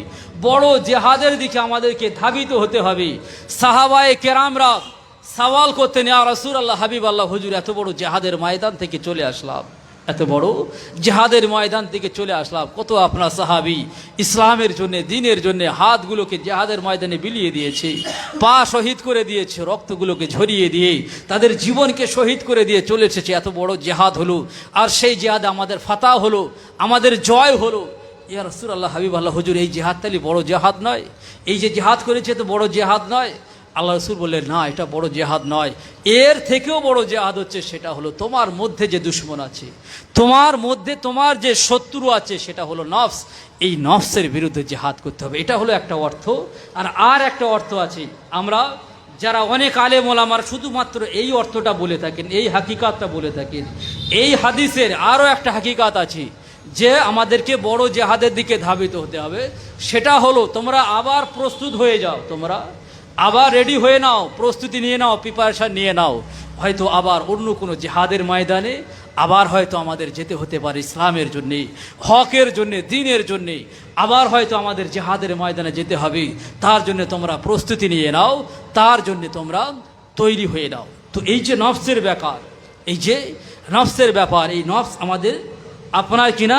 বড় জেহাদের দিকে আমাদেরকে ধাবিত হতে হবে। সাহাবায়ে কেরামরা সওয়াল করতেন, ইয়া রাসূলুল্লাহ, হাবিব আল্লাহ, হুজুর এত বড় জেহাদের ময়দান থেকে চলে আসলাম, এত বড় জেহাদের ময়দান থেকে চলে আসলাম, কত আপনার সাহাবী ইসলামের জন্য, দ্বীনের জন্য হাতগুলোকে জেহাদের ময়দানে বিলিয়ে দিয়েছে, পা শহীদ করে দিয়েছে, রক্তগুলোকে ঝরিয়ে দিয়ে তাদের জীবনকে শহীদ করে দিয়ে চলে এসেছে। এত বড় জেহাদ হলো, আর সেই জেহাদে আমাদের ফাতাহ হলো, আমাদের জয় হলো। ইয়া রাসূলুল্লাহ, হাবিব আল্লাহ, হুজুর এই জেহাদ তাহলে বড় জেহাদ নয়? এই যে জেহাদ করেছে তো বড় জেহাদ নয়? আল্লাহ রসুল বললেন, না, এটা বড় জেহাদ নয়, এর থেকেও বড় জেহাদ হচ্ছে, সেটা হলো তোমার মধ্যে যে দুশমন আছে, তোমার মধ্যে তোমার যে শত্রু আছে, সেটা হলো নফস। এই নফসের বিরুদ্ধে জেহাদ করতে হবে। এটা হলো একটা অর্থ। আর একটা অর্থ আছে, আমরা যারা অনেক আলেম ওলামার শুধুমাত্র এই অর্থটা বলে থাকেন, এই হাকিকাতটা বলে থাকেন। এই হাদিসের আরও একটা হাকিকাত আছে যে আমাদেরকে বড় জেহাদের দিকে ধাবিত হতে হবে। সেটা হলো তোমরা আবার প্রস্তুত হয়ে যাও, তোমরা আবার রেডি হয়ে নাও, প্রস্তুতি নিয়ে নাও, প্রিপারেশন নিয়ে নাও। হয়তো আবার অন্য কোনো জেহাদের ময়দানে আবার হয়তো আমাদের যেতে হতে পারে ইসলামের জন্যে, হকের জন্যে, দ্বীনের জন্যে। আবার হয়তো আমাদের জেহাদের ময়দানে যেতে হবে, তার জন্য তোমরা প্রস্তুতি নিয়ে নাও, তার জন্য তোমরা তৈরি হয়ে নাও। তো এই যে নফসের ব্যাপার, এই যে নফসের ব্যাপার, এই নফস আমাদের আপনার কিনা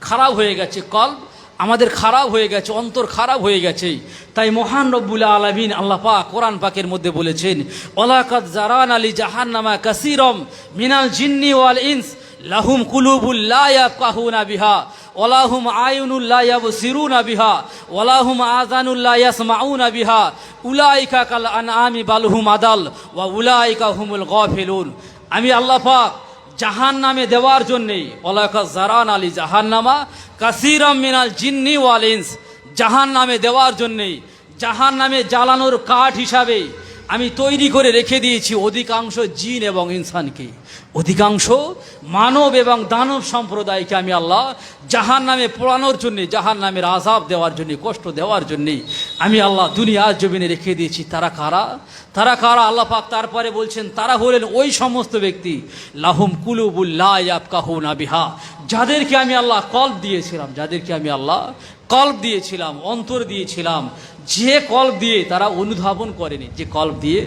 খারাপ হয়ে গেছে, কলব আমাদের খারাপ হয়ে গেছে, অন্তর খারাপ হয়ে গেছে। তাই মহান রব্বুল আলামিন আল্লাহ পাক কোরআন পাকের মধ্যে বলেছেন, ওয়ালাকাদ জারানা লি জাহান্নামা কাসীরাম মিনাল জিন্নি ওয়াল ইনস লাহুম কুলুবুল লা ইয়াফকাহুনা বিহা ওয়ালাহুম আয়ুনুল লা ইয়াবসিরুনা বিহা ওয়ালাহুম আযানুল লা ইয়াসমাউনা বিহা উলাইকা কাল আনআমি বালহুম আদাল ওয়া উলাইকা হুমুল গাফিলুন। আমি আল্লাহ পাক জাহান্নামে দেওয়ার জন্যে, ওয়ালাকাদ জারানা লি জাহান্নামা কাসীরাম মিনাল জিন্নি ওয়াল ইনস, জাহান্নামে দেওয়ার জন্যে, জাহান্নামে জ্বালানোর কাঠ হিসাবে আমি তৈরি করে রেখে দিয়েছি অধিকাংশ জিন এবং ইনসানকে, অধিকাংশ মানব এবং দানব সম্প্রদায়কে আমি আল্লাহ জাহান্নামে পোড়ানোর জন্যে, জাহান্নামের আযাব দেওয়ার জন্যে, কষ্ট দেওয়ার জন্যে আমি আল্লাহ দুনিয়ার জমিনে রেখে দিয়েছি। তারা কারা? তারা কারা? আল্লাহ পাক তারপরে বলছেন, তারা হলেন ওই সমস্ত ব্যক্তি লাহুম কুলুবুল লা ইয়াফকাহুনা বিহা, যাদেরকে আমি আল্লাহ কলব দিয়েছিলাম, যাদেরকে আমি আল্লাহ কলব দিয়েছিলাম, অন্তর দিয়েছিলাম, যে কলব দিয়ে তারা অনুধাবন করেনি, যে কলব দিয়ে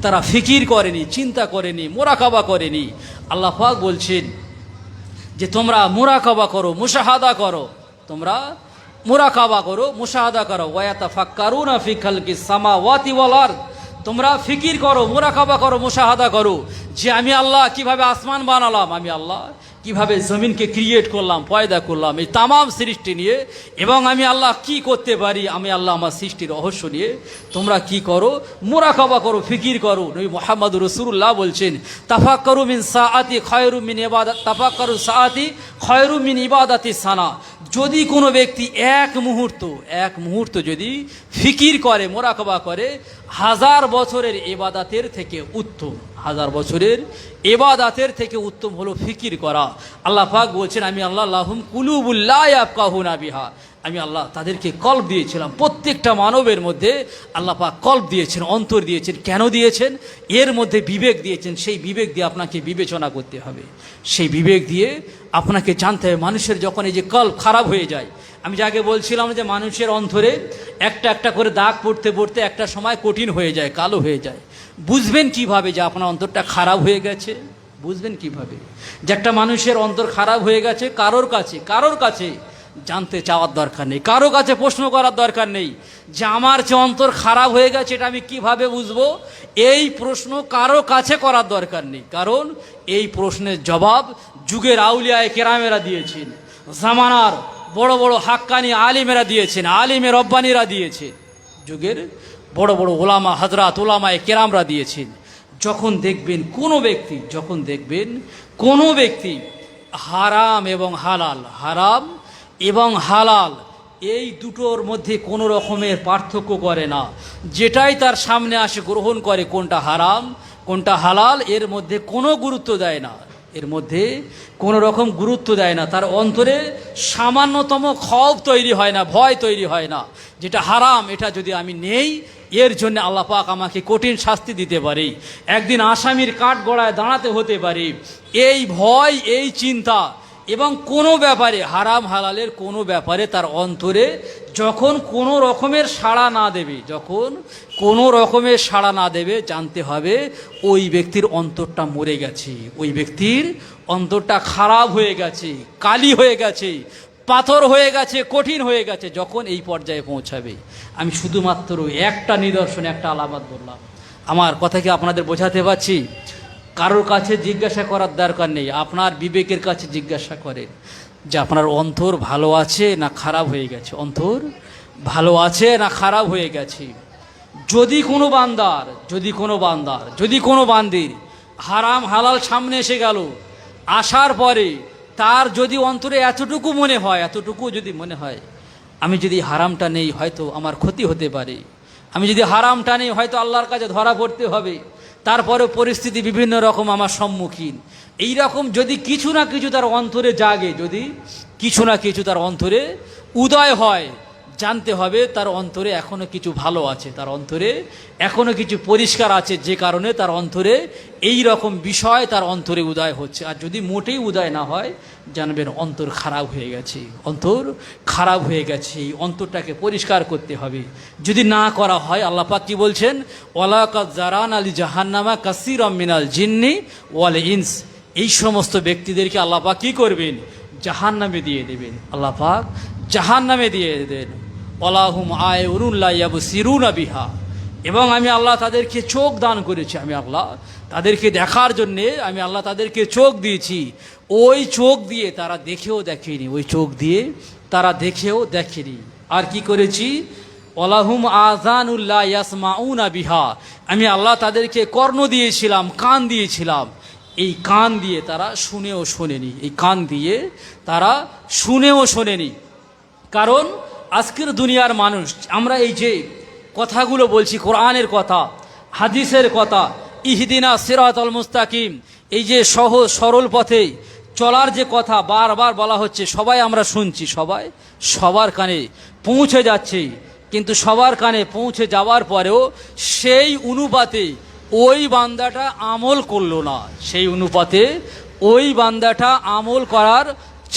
তারা ফিকির করেনি, চিন্তা করেনি, মুরাকাবা করেনি। আল্লাহ পাক বলছেন যে তোমরা মুরাকাবা করো, মুশাহাদা করো, তোমরা মুরাকাবা করো, মুশাহাদা করো। ওয়ায়াতাফাক্কারুনা ফি খালকিস সামাওয়াতি ওয়াল আরদ, তোমরা ফিকির করো, মুরাকাবা করো, মুশাহাদা করো যে আমি আল্লাহ কিভাবে আসমান বানালাম, আমি আল্লাহ কিভাবে জমিনকে ক্রিয়েট করলাম, পয়দা করলাম, এই তামাম সৃষ্টি নিয়ে, এবং আমি আল্লাহ কি করতে পারি, আমি আল্লাহ আমার সৃষ্টির রহস্য নিয়ে তোমরা কি করো? মুরাকাবা করো, ফিকির করো। নবী মুহাম্মদ রাসূলুল্লাহ বলছেন, তাফাক্কারু মিন সাআতি খায়রু মিন ইবাদাত, তাফাক্কারু সাআতি খায়রু মিন ইবাদাতি সানা। যদি কোনো ব্যক্তি এক মুহূর্ত যদি ফিকির করে, মুরাকাবা করে, 1000 বছরের ইবাদাতের থেকে উত্তম, 1000 বছরের ইবাদাতের থেকে উত্তম হলো ফিকির করা। আল্লাহ পাক বলছেন, আমি আল্লাহ লাহুম কুলুবুল লা ইয়াফকাহুনা বিহা, আমি আল্লাহ তাদেরকে কলব দিয়েছিলাম। প্রত্যেকটা মানবের মধ্যে আল্লাহ পাক কলব দিয়েছেন, অন্তর দিয়েছেন। কেন দিয়েছেন? এর মধ্যে বিবেক দিয়েছেন। সেই বিবেক দিয়ে আপনাকে বিবেচনা করতে হবে, সেই বিবেক দিয়ে আপনাকে জানতে হবে। মানুষের যখন এই যে কলব খারাপ হয়ে যায়, আমি যাকে বলছিলাম যে মানুষের অন্তরে একটা একটা করে দাগ পড়তে পড়তে একটা সময় কঠিন হয়ে যায়, কালো হয়ে যায়। বুঝবেন কিভাবে যে আপনার অন্তরটা খারাপ হয়ে গেছে? বুঝবেন কিভাবে যে একটা মানুষের অন্তর খারাপ হয়ে গেছে? কারোর কাছে জানতে চাওয়ার দরকার নেই, কারো কাছে প্রশ্ন করার দরকার নেই যে আমার যে অন্তর খারাপ হয়ে গেছে এটা আমি কিভাবে বুঝবো। এই প্রশ্ন কারো কাছে করার দরকার নেই, কারণ এই প্রশ্নের জবাব যুগের আউলিয়ায়ে কেরামেরা দিয়েছেন, জামানার বড় বড় হাক্কানি আলিমেরা দিয়েছেন, আলিমে রব্বানিরা দিয়েছে, যুগের বড় বড় ওলামা হযরত ওলামায়ে কেরামরা দিয়েছেন। যখন দেখবেন কোনো ব্যক্তি হারাম এবং হালাল এই দুটোর মধ্যে কোনো রকমের পার্থক্য করে না, যেটাই তার সামনে আসে গ্রহণ করে, কোনটা হারাম কোনটা হালাল এর মধ্যে কোনো গুরুত্ব দেয় না, এর মধ্যে কোনো রকম গুরুত্ব দেয় না, তার অন্তরে সামান্যতম খৌফ তৈরি হয় না, ভয় তৈরি হয় না, যেটা হারাম এটা যদি আমি নেই এর জন্য আল্লাহ পাক আমাকে কঠিন শাস্তি দিতে পারে, একদিন আসামির কাঠগড়ায় দাঁড়াতে হতে পারে। এই ভয়, এই চিন্তা এবং কোনো ব্যাপারে হারাম হালালের কোনো ব্যাপারে তার অন্তরে যখন কোনো রকমের সাড়া না দেবে, যখন কোনো রকমের সাড়া না দেবে, জানতে হবে ওই ব্যক্তির অন্তরটা মরে গেছে, ওই ব্যক্তির অন্তরটা খারাপ হয়ে গেছে, কালি হয়ে গেছে, পাথর হয়ে গেছে, কঠিন হয়ে গেছে। যখন এই পর্যায়ে পৌঁছাবে, আমি শুধুমাত্র একটা নিদর্শন, একটা আলামত বললাম। আমার কথা কি আপনাদের বোঝাতে পারছি? কারোর কাছে জিজ্ঞাসা করার দরকার নেই, আপনার বিবেকের কাছে জিজ্ঞাসা করেন যে আপনার অন্তর ভালো আছে না খারাপ হয়ে গেছে, অন্তর ভালো আছে না খারাপ হয়ে গেছে। যদি কোনো বান্দির হারাম হালাল সামনে এসে গেল, আসার পরে তার যদি অন্তরে এতটুকু যদি মনে হয় আমি যদি হারামটা নেই হয়তো আমার ক্ষতি হতে পারে, আমি যদি হারামটা নেই হয়তো আল্লাহর কাছে ধরা পড়তে হবে, তারপরে পরিস্থিতি বিভিন্ন রকম আমার সম্মুখীন, এই রকম যদি কিছু না কিছু তার অন্তরে জাগে, যদি কিছু না কিছু তার অন্তরে উদয় হয়, জানতে হবে তার অন্তরে এখনো কিছু ভালো আছে, তার অন্তরে এখনো কিছু পরিষ্কার আছে, যে কারণে তার অন্তরে এই রকম বিষয় তার অন্তরে উদয় হচ্ছে। আর যদি মোটেই উদয় না হয়, জানবেন অন্তর খারাপ হয়ে গেছে, অন্তর খারাপ হয়ে গেছে। এই অন্তরটাকে পরিষ্কার করতে হবে। যদি না করা হয়, আল্লাহ পাক কি বলছেন? ওয়ালাকাদ জারান আলি জাহান্নামা কাসীরাম মিনাল জিন্নি ওয়াল ইনস, এই সমস্ত ব্যক্তিদেরকে আল্লাহ পাক কি করবেন? জাহান্নামে দিয়ে দেবেন, আল্লাহ পাক জাহান্নামে দিয়ে দেন। ওয়ালাহুম আয়ুনুন লা ইয়াবসিরুনা বিহা, এবং আমি আল্লাহ তাদেরকে চোখ দান করেছি, আমি আল্লাহ তাদেরকে দেখার জন্যে আমি আল্লাহ তাদেরকে চোখ দিয়েছি। ওই চোখ দিয়ে তারা দেখেও দেখেনি, ওই চোখ দিয়ে তারা দেখেও দেখেনি। আর কি করেছি? ওয়ালাহুম আযানুল লা ইয়াসমাউনা বিহা, আমি আল্লাহ তাদেরকে কর্ণ দিয়েছিলাম, কান দিয়েছিলাম, এই কান দিয়ে তারা শুনেও শোনেনি, এই কান দিয়ে তারা শুনেও শোনেনি। কারণ আজকের দুনিয়ার মানুষ, আমরা এই যে কথাগুলো বলছি, কোরআনের কথা, হাদিসের কথা, ইহদিনা সিরাতাল মুস্তাকিম, এই যে সহজ সরল পথে চলার যে কথা বারবার বলা হচ্ছে, সবাই আমরা শুনছি, সবার কানে পৌঁছে যাচ্ছে, কিন্তু সবার কানে পৌঁছে যাওয়ার পরেও সেই অনুপাতে ওই বান্দাটা আমল করলো না, সেই অনুপাতে ওই বান্দাটা আমল করার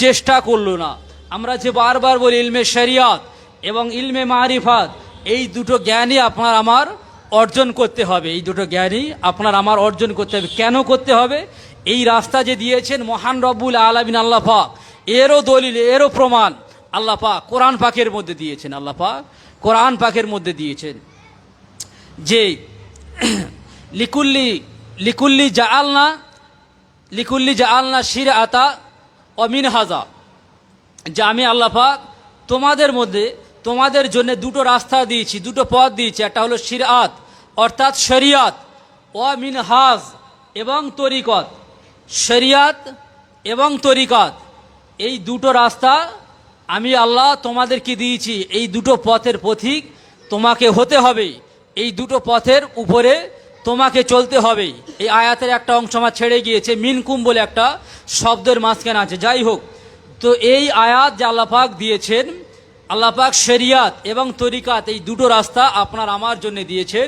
চেষ্টা করলো না। আমরা যে বারবার বলি ইলমে শরিয়াত এবং ইলমে মারিফাত, এই দুটো জ্ঞানই আপনার আমার অর্জন করতে হবে, এই দুটো জ্ঞানই আপনার আমার অর্জন করতে হবে। কেন করতে হবে? এই রাস্তা যে দিয়েছেন মহান রব্বুল আলামিন আল্লাহ পাক, এরও দলিল, এরও প্রমাণ আল্লাহ পাক কোরআন পাকের মধ্যে দিয়েছেন, আল্লাহ পাক কোরআন পাকের মধ্যে দিয়েছেন যে লিকুল্লি জাআলনা শিরআতা ওয়া মিনহাজা, যে আমি আল্লাহ পাক তোমাদের মধ্যে তোমাদের জন্য দুটো রাস্তা দিয়েছি, দুটো পথ দিয়েছি। একটা হলো শিরআত অর্থাৎ শরিয়াত, ওয়া মিনহাজ এবং তরিকত, শরিয়াত এবং তরিকত, এই দুটো রাস্তা আমি আল্লাহ তোমাদেরকে দিয়েছি। এই দুটো পথের পথিক তোমাকে হতে হবে, এই দুটো পথের উপরে তোমাকে চলতে হবে। এই আয়াতের একটা অংশ আমার ছেড়ে গিয়েছে, মিনকুম বলে একটা শব্দের মাঝখানে আছে, যাই হোক। তো এই আয়াত যে আল্লাহ পাক দিয়েছেন, আল্লাহ পাক শরিয়াত এবং তরিকাত, এই দুটো রাস্তা আপনার আমার জন্য দিয়েছেন।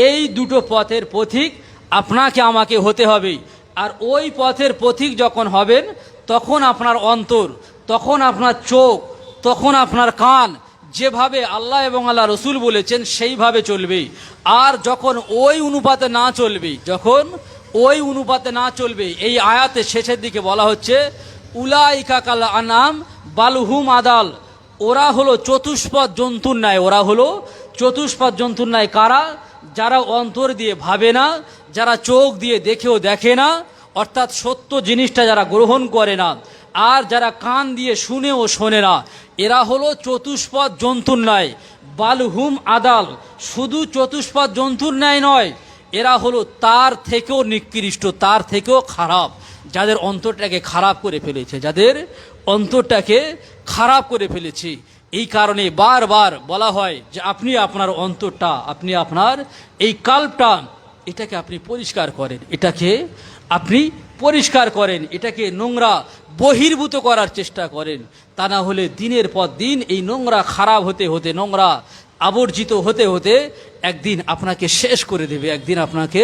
এই দুটো পথের পথিক আপনাকে আমাকে হতে হবে। আর ওই পথের পথিক যখন হবেন, তখন আপনার অন্তর, তখন আপনার চোখ, তখন আপনার কান যেভাবে আল্লাহ এবং আল্লাহ রসুল বলেছেন সেইভাবে চলবে। আর যখন ওই অনুপাতে না চলবে, এই আয়াতের শেষের দিকে বলা হচ্ছে উলাইকা কাল আনাম বালহুম আদাল, ওরা হলো চতুষ্পদ জন্তুর ন্যায়, ওরা হলো চতুষ্পদ জন্তুর ন্যায়। কারা? যারা অন্তর দিয়ে ভাবে না, যারা চোখ দিয়ে দেখেও দেখে না, অর্থাৎ সত্য জিনিসটা যারা গ্রহণ করে না, আর যারা কান দিয়ে শুনেও শোনে না, এরা হলো চতুষ্পদ জন্তুর ন্যায়। বালহুম আদাল, শুধু চতুষ্পদ জন্তুর ন্যায় নয়, এরা হলো তার থেকেও নিকৃষ্ট, তার থেকেও খারাপ, যাদের অন্তরটাকে খারাপ করে ফেলেছে, যাদের অন্তরটাকে খারাপ করে ফেলেছে। এই কারণে বারবার বলা হয় যে আপনি আপনার অন্তরটা, আপনি আপনার এই কাল্পটা, এটাকে আপনি পরিষ্কার করেন, এটাকে আপনি পরিষ্কার করেন, এটাকে নোংরা বহির্ভূত করার চেষ্টা করেন। তা না হলে দিনের পর দিন এই নোংরা খারাপ হতে হতে, নোংরা আবর্জিত হতে হতে একদিন আপনাকে শেষ করে দেবে, একদিন আপনাকে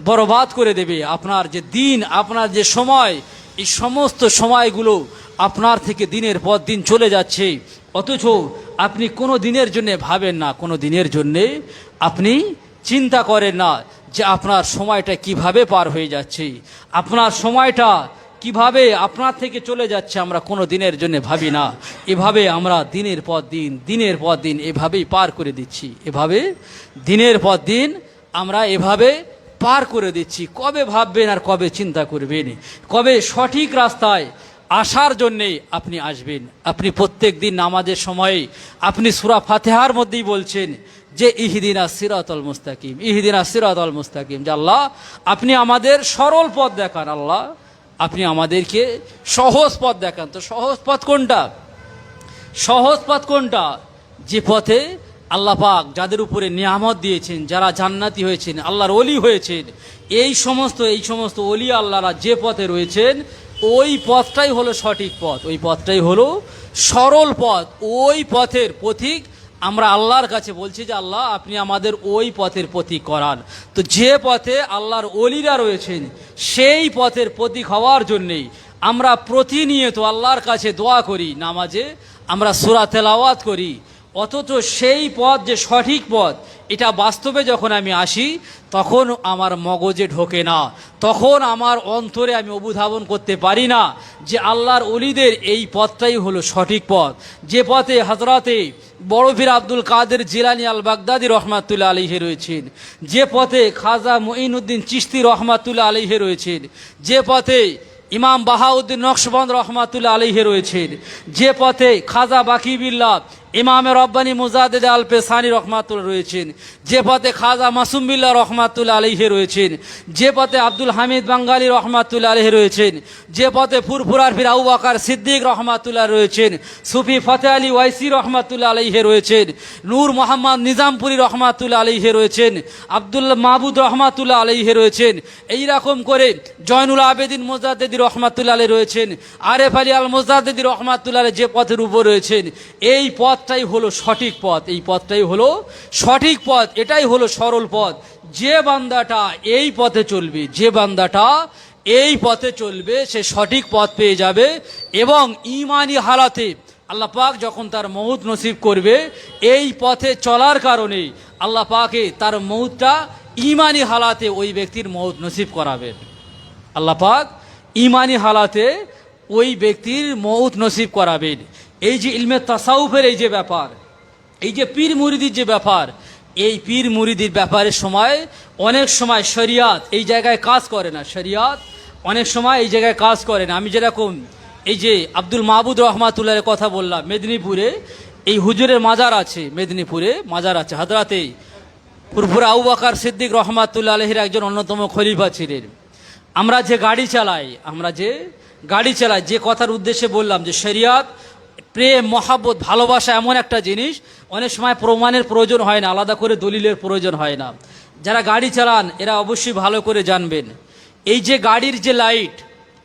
বরবাদ করে দেবে। আপনার যে দিন, আপনার যে সময়, এই সমস্ত সময়গুলো আপনার থেকে দিনের পর দিন চলে যাচ্ছে, অথচ আপনি কোনো দিনের জন্য ভাবেন না, কোনো দিনের জন্যে আপনি চিন্তা করেন না যে আপনার সময়টা কিভাবে পার হয়ে যাচ্ছে, আপনার সময়টা কিভাবে আপনার থেকে চলে যাচ্ছে, আমরা কোনো দিনের জন্য ভাবি না। এভাবে আমরা দিনের পর দিন এভাবেই পার করে দিচ্ছি, এভাবে দিনের পর দিন আমরা এভাবে পার করে দিচ্ছি। কবে ভাববেন আর কবে চিন্তা করবেন, কবে সঠিক রাস্তায় আসার জন্যে আপনি আসবেন? আপনি প্রত্যেক দিন নামাজের সময়ে আপনি সূরা ফাতিহার মধ্যেই বলছেন যে ইহদিনাস সিরাতাল মুস্তাকিম, ইহদিনাস সিরাতাল মুস্তাকিম, যে আল্লাহ আপনি আমাদের সরল পথ দেখান, আল্লাহ আপনি আমাদেরকে সহজ পথ দেখান। তো সহজ পথ কোনটা? সহজ পথ কোনটা? যে পথে আল্লাহ পাক যাদের উপরে নিয়ামত দিয়েছেন, যারা জান্নাতি হয়েছেন, আল্লাহর ওলি হয়েছেন, এই সমস্ত ওলি আল্লাহরা যে পথে রয়েছেন, ওই পথটাই হলো সঠিক পথ, ওই পথটাই হলো সরল পথ। ওই পথের পথিক আমরা আল্লাহর কাছে বলছি যে আল্লাহ আপনি আমাদের ওই পথের পথিক করান। তো যে পথে আল্লাহর ওলিরা রয়েছেন, সেই পথের পথিক হওয়ার জন্যেই আমরা প্রতিনিয়ত আল্লাহর কাছে দোয়া করি, নামাজে আমরা সূরা তেলাওয়াত করি। অথচ সেই পথ যে সঠিক পথ, এটা বাস্তবে যখন আমি আসি তখন আমার মগজে ঢোকে না, তখন আমার অন্তরে আমি অনুধাবন করতে পারি না যে আল্লাহর ওলিদের এই পথটাই হলো সঠিক পথ। যে পথে হযরতে বড় পীর আব্দুল কাদের জিলানী আল বাগদাদী রহমাতুল্লাহ আলাইহি রয়েছেন, যে পথে খাজা মুঈনুদ্দিন চিশতি রহমাতুল্লাহ আলাইহি রয়েছেন, যে পথে ইমাম বাহাউদ্দিন নকশবন্দ রহমাতুল্লাহ আলাইহি রয়েছেন, যে পথে খাজা বাকি বিল্লাহ ইমামে রব্বানী মুজাদ্দিদ আল পেসানি রহমাতুল্লাহ রয়েছেন, যে পথে খাজা মাসুম বিল্লাহ রহমাতুল্লাহ আলাইহি রয়েছেন, যে পথে আব্দুল হামিদ বাঙ্গালী রহমাতুল্লাহ আলাইহি রয়েছেন, যে পথে ফুরফুরার পীর আবু বকর সিদ্দিক রহমাতুল্লাহ রয়েছেন, সুফি ফতেহ আলী ওয়াইসি রহমাতুল্লাহ আলাইহি রয়েছেন, নূর মোহাম্মদ নিজামপুরি রহমাতুল্লাহ আলাইহি রয়েছেন, আব্দুল্লাহ মাহবুদ রহমাতুল্লাহ আলাইহি রয়েছেন, এইরকম করে জয়নুল আবেদিন মুজাদ্দিদি রহমাতুল্লাহ আলাইহি রয়েছেন, আরেফ আলী আল মুজাদ্দিদি রহমাতুল্লাহ আলাইহি যে পথের উপর রয়েছেন, এই পথটাই হলো সঠিক পথ, এই পথটাই হলো সঠিক পথ, এটাই হলো সরল পথ। যে বান্দাটা এই পথে চলবে, যে বান্দাটা এই পথে চলবে, সে সঠিক পথ পেয়ে যাবে। এবং ঈমানি হালাতে আল্লাহ পাক যখন তার মউত নসিব করবে, এই পথে চলার কারণে আল্লাহ পাকে তার মউতটা ঈমানি হালাতে ওই ব্যক্তির মউত নসিব করাবেন। আল্লাহ পাক ঈমানি হালাতে ওই ব্যক্তির মউত নসিব করাবেন। এই যে ইলমে তাসাউফের এই যে ব্যাপার, এই যে পীর মুরিদির যে ব্যাপার, এই পীর মুরিদির ব্যাপারের সময় অনেক সময় শরিয়াত এই জায়গায় কাজ করে না, শরিয়াত অনেক সময় এই জায়গায় কাজ করে না। আমি যেরকম এই যে আব্দুল মাহবুদ রহমাতুল্লাহের কথা বললাম, মেদিনীপুরে এই হুজুরের মাজার আছে, মেদিনীপুরে মাজার আছে, হযরতে ফুরফুরা আবু বকর সিদ্দিক রহমাতুল্লাহ আলাইহির একজন অন্যতম খলিফা ছিলেন। আমরা যে গাড়ি চালাই, যে কথার উদ্দেশ্যে বললাম যে শরিয়াত, প্রেম, মহাব্বত, ভালোবাসা এমন একটা জিনিস, অনেক সময় প্রমাণের প্রয়োজন হয় না, আলাদা করে দলিলের প্রয়োজন হয় না। যারা গাড়ি চালান এরা অবশ্যই ভালো করে জানবেন, এই যে গাড়ির যে লাইট,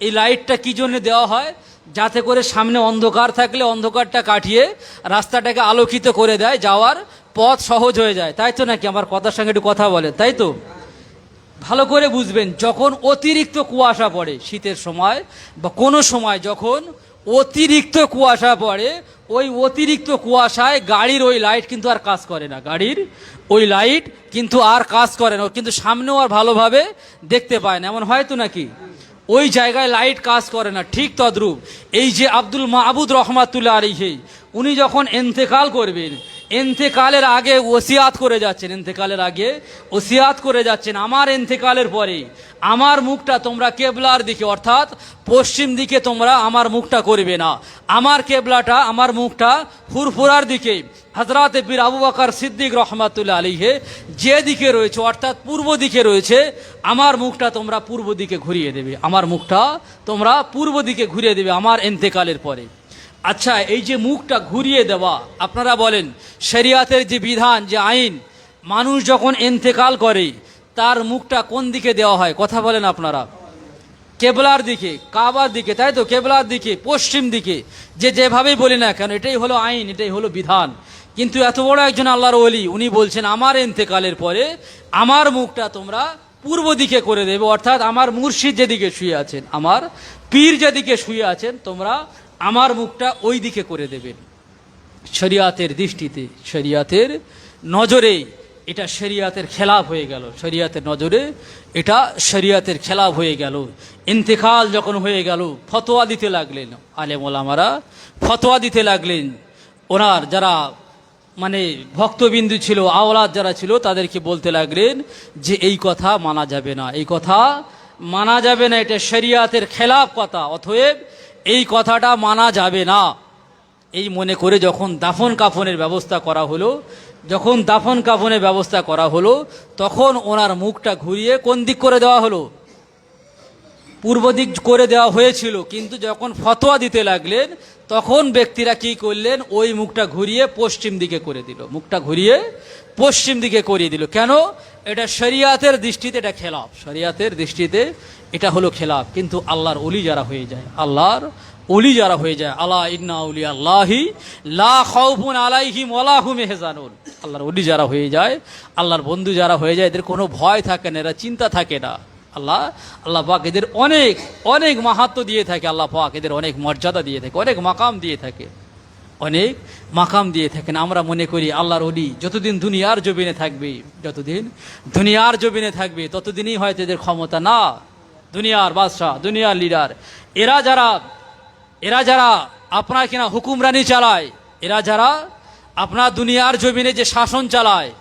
এই লাইটটা কী জন্য দেওয়া হয়? যাতে করে সামনে অন্ধকার থাকলে অন্ধকারটা কাটিয়ে রাস্তাটাকে আলোকিত করে দেয়, যাওয়ার পথ সহজ হয়ে যায়, তাই তো নাকি? আমার কথার সঙ্গে একটু কথা বলেন, তাই তো? ভালো করে বুঝবেন, যখন অতিরিক্ত কুয়াশা পড়ে শীতের সময় বা কোনো সময় যখন অতিরিক্ত কুয়াশা পড়ে, ওই অতিরিক্ত কুয়াশায় গাড়ির ওই লাইট কিন্তু আর কাজ করে না, গাড়ির ওই লাইট কিন্তু আর কাজ করে না, কিন্তু সামনেও আর ভালোভাবে দেখতে পায় না, এমন হয় তো নাকি? ওই জায়গায় লাইট কাজ করে না। ঠিক তদ্রূপ এই যে আব্দুল মাহবুদ রহমাতুল্লাহ আলাইহি, উনি যখন ইন্তেকাল করবেন, ইন্তেকালের আগে ওসিয়াত করে যাচ্ছেন, আমার ইন্তেকালের পরে আমার মুখটা তোমরা কেবলার দিকে, অর্থাৎ পশ্চিম দিকে তোমরা আমার মুখটা করবে না, আমার কেবলাটা, আমার মুখটা ফুরফুরার দিকে, হযরতে পীর আবু বকর সিদ্দিক রহমাতুল্লাহ আলাইহি যে দিকে রয়েছে, অর্থাৎ পূর্ব দিকে রয়েছে, আমার মুখটা তোমরা পূর্ব দিকে ঘুরিয়ে দেবে, আমার মুখটা তোমরা পূর্ব দিকে ঘুরিয়ে দেবে আমার ইন্তেকালের পরে। আচ্ছা, এই যে মুখটা ঘুরিয়ে দেওয়া, আপনারা বলেন শরিয়াতের যে বিধান, যে আইন, মানুষ যখন ইন্তেকাল করে তার মুখটা কোন দিকে দেওয়া হয়? কথা বলেন আপনারা। কেবলার দিকে, কাবার দিকে, তাই তো, কেবলার দিকে, পশ্চিম দিকে, যে যেভাবেই বলি না কেন, এটাই হলো আইন, এটাই হলো বিধান। কিন্তু এত বড় একজন আল্লাহর ওলি, উনি বলছেন আমার ইন্তেকালের পরে আমার মুখটা তোমরা পূর্ব দিকে করে দেবে, অর্থাৎ আমার মুর্শিদ যেদিকে শুয়ে আছেন, আমার পীর যেদিকে শুয়ে আছেন, তোমরা আমার মুখটা ওই দিকে করে দেবেন। শরিয়াতের দৃষ্টিতে, শরিয়াতের নজরে এটা শরিয়াতের খেলাফ হয়ে গেল, শরিয়াতের নজরে এটা শরিয়াতের খেলাফ হয়ে গেল। ইন্তেকাল যখন হয়ে গেল, ফতোয়া দিতে লাগলেন আলেম ওলামারা, ফতোয়া দিতে লাগলেন। ওনার যারা মানে ভক্তবিন্দু ছিল, আওলাদ যারা ছিল, তাদেরকে বলতে লাগলেন যে এই কথা মানা যাবে না, এই কথা মানা যাবে না, এটা শরিয়াতের খেলাফ কথা, অতএব এই কথাটা মানা যাবে না। এই মনে করে যখন দাফন কাফনের ব্যবস্থা করা হলো, যখন দাফন কাফনের ব্যবস্থা করা হলো, তখন ওনার মুখটা ঘুরিয়ে কোন দিক করে দেওয়া হলো? পূর্ব দিক করে দেওয়া হয়েছিল, কিন্তু যখন ফতোয়া দিতে লাগলেন তখন ব্যক্তিরা কি করলেন? ওই মুখটা ঘুরিয়ে পশ্চিম দিকে করে দিল, মুখটা ঘুরিয়ে পশ্চিম দিকে করিয়ে দিল। কেন? এটা শরিয়াতের দৃষ্টিতে এটা খেলাফ, শরিয়াতের দৃষ্টিতে এটা হলো খেলাফ। কিন্তু আল্লাহর ওলি যারা হয়ে যায়, আল্লাহর ওলি যারা হয়ে যায়, আলা ইন্না আউলিয়া আল্লাহি লা খাউফুন আলাইহিম ওয়ালা হুম ইয়াহজানুন, আল্লাহর ওলি যারা হয়ে যায়, আল্লাহর বন্ধু যারা হয়ে যায়, এদের কোনো ভয় থাকে না, এরা চিন্তা থাকে না। আল্লাহ পাক এদের অনেক অনেক মাহাত্ম্য দিয়ে থাকে, আল্লাহ পাক এদের অনেক মর্যাদা দিয়ে থাকে, অনেক মাকাম দিয়ে থাকে, অনেক মাকাম দিয়ে থাকেন। আমরা মনে করি আল্লাহর ওলি যতদিন দুনিয়ার জমিনে থাকবে, যতদিন দুনিয়ার জমিনে থাকবে ততদিনই হয়তো এদের ক্ষমতা। না, দুনিয়ার বাদশাহ, দুনিয়ার লিডার, এরা যারা আপনার কিনা হুকুমরানি চালায়, এরা যারা আপনার দুনিয়ার জমিনে যে শাসন চালায়,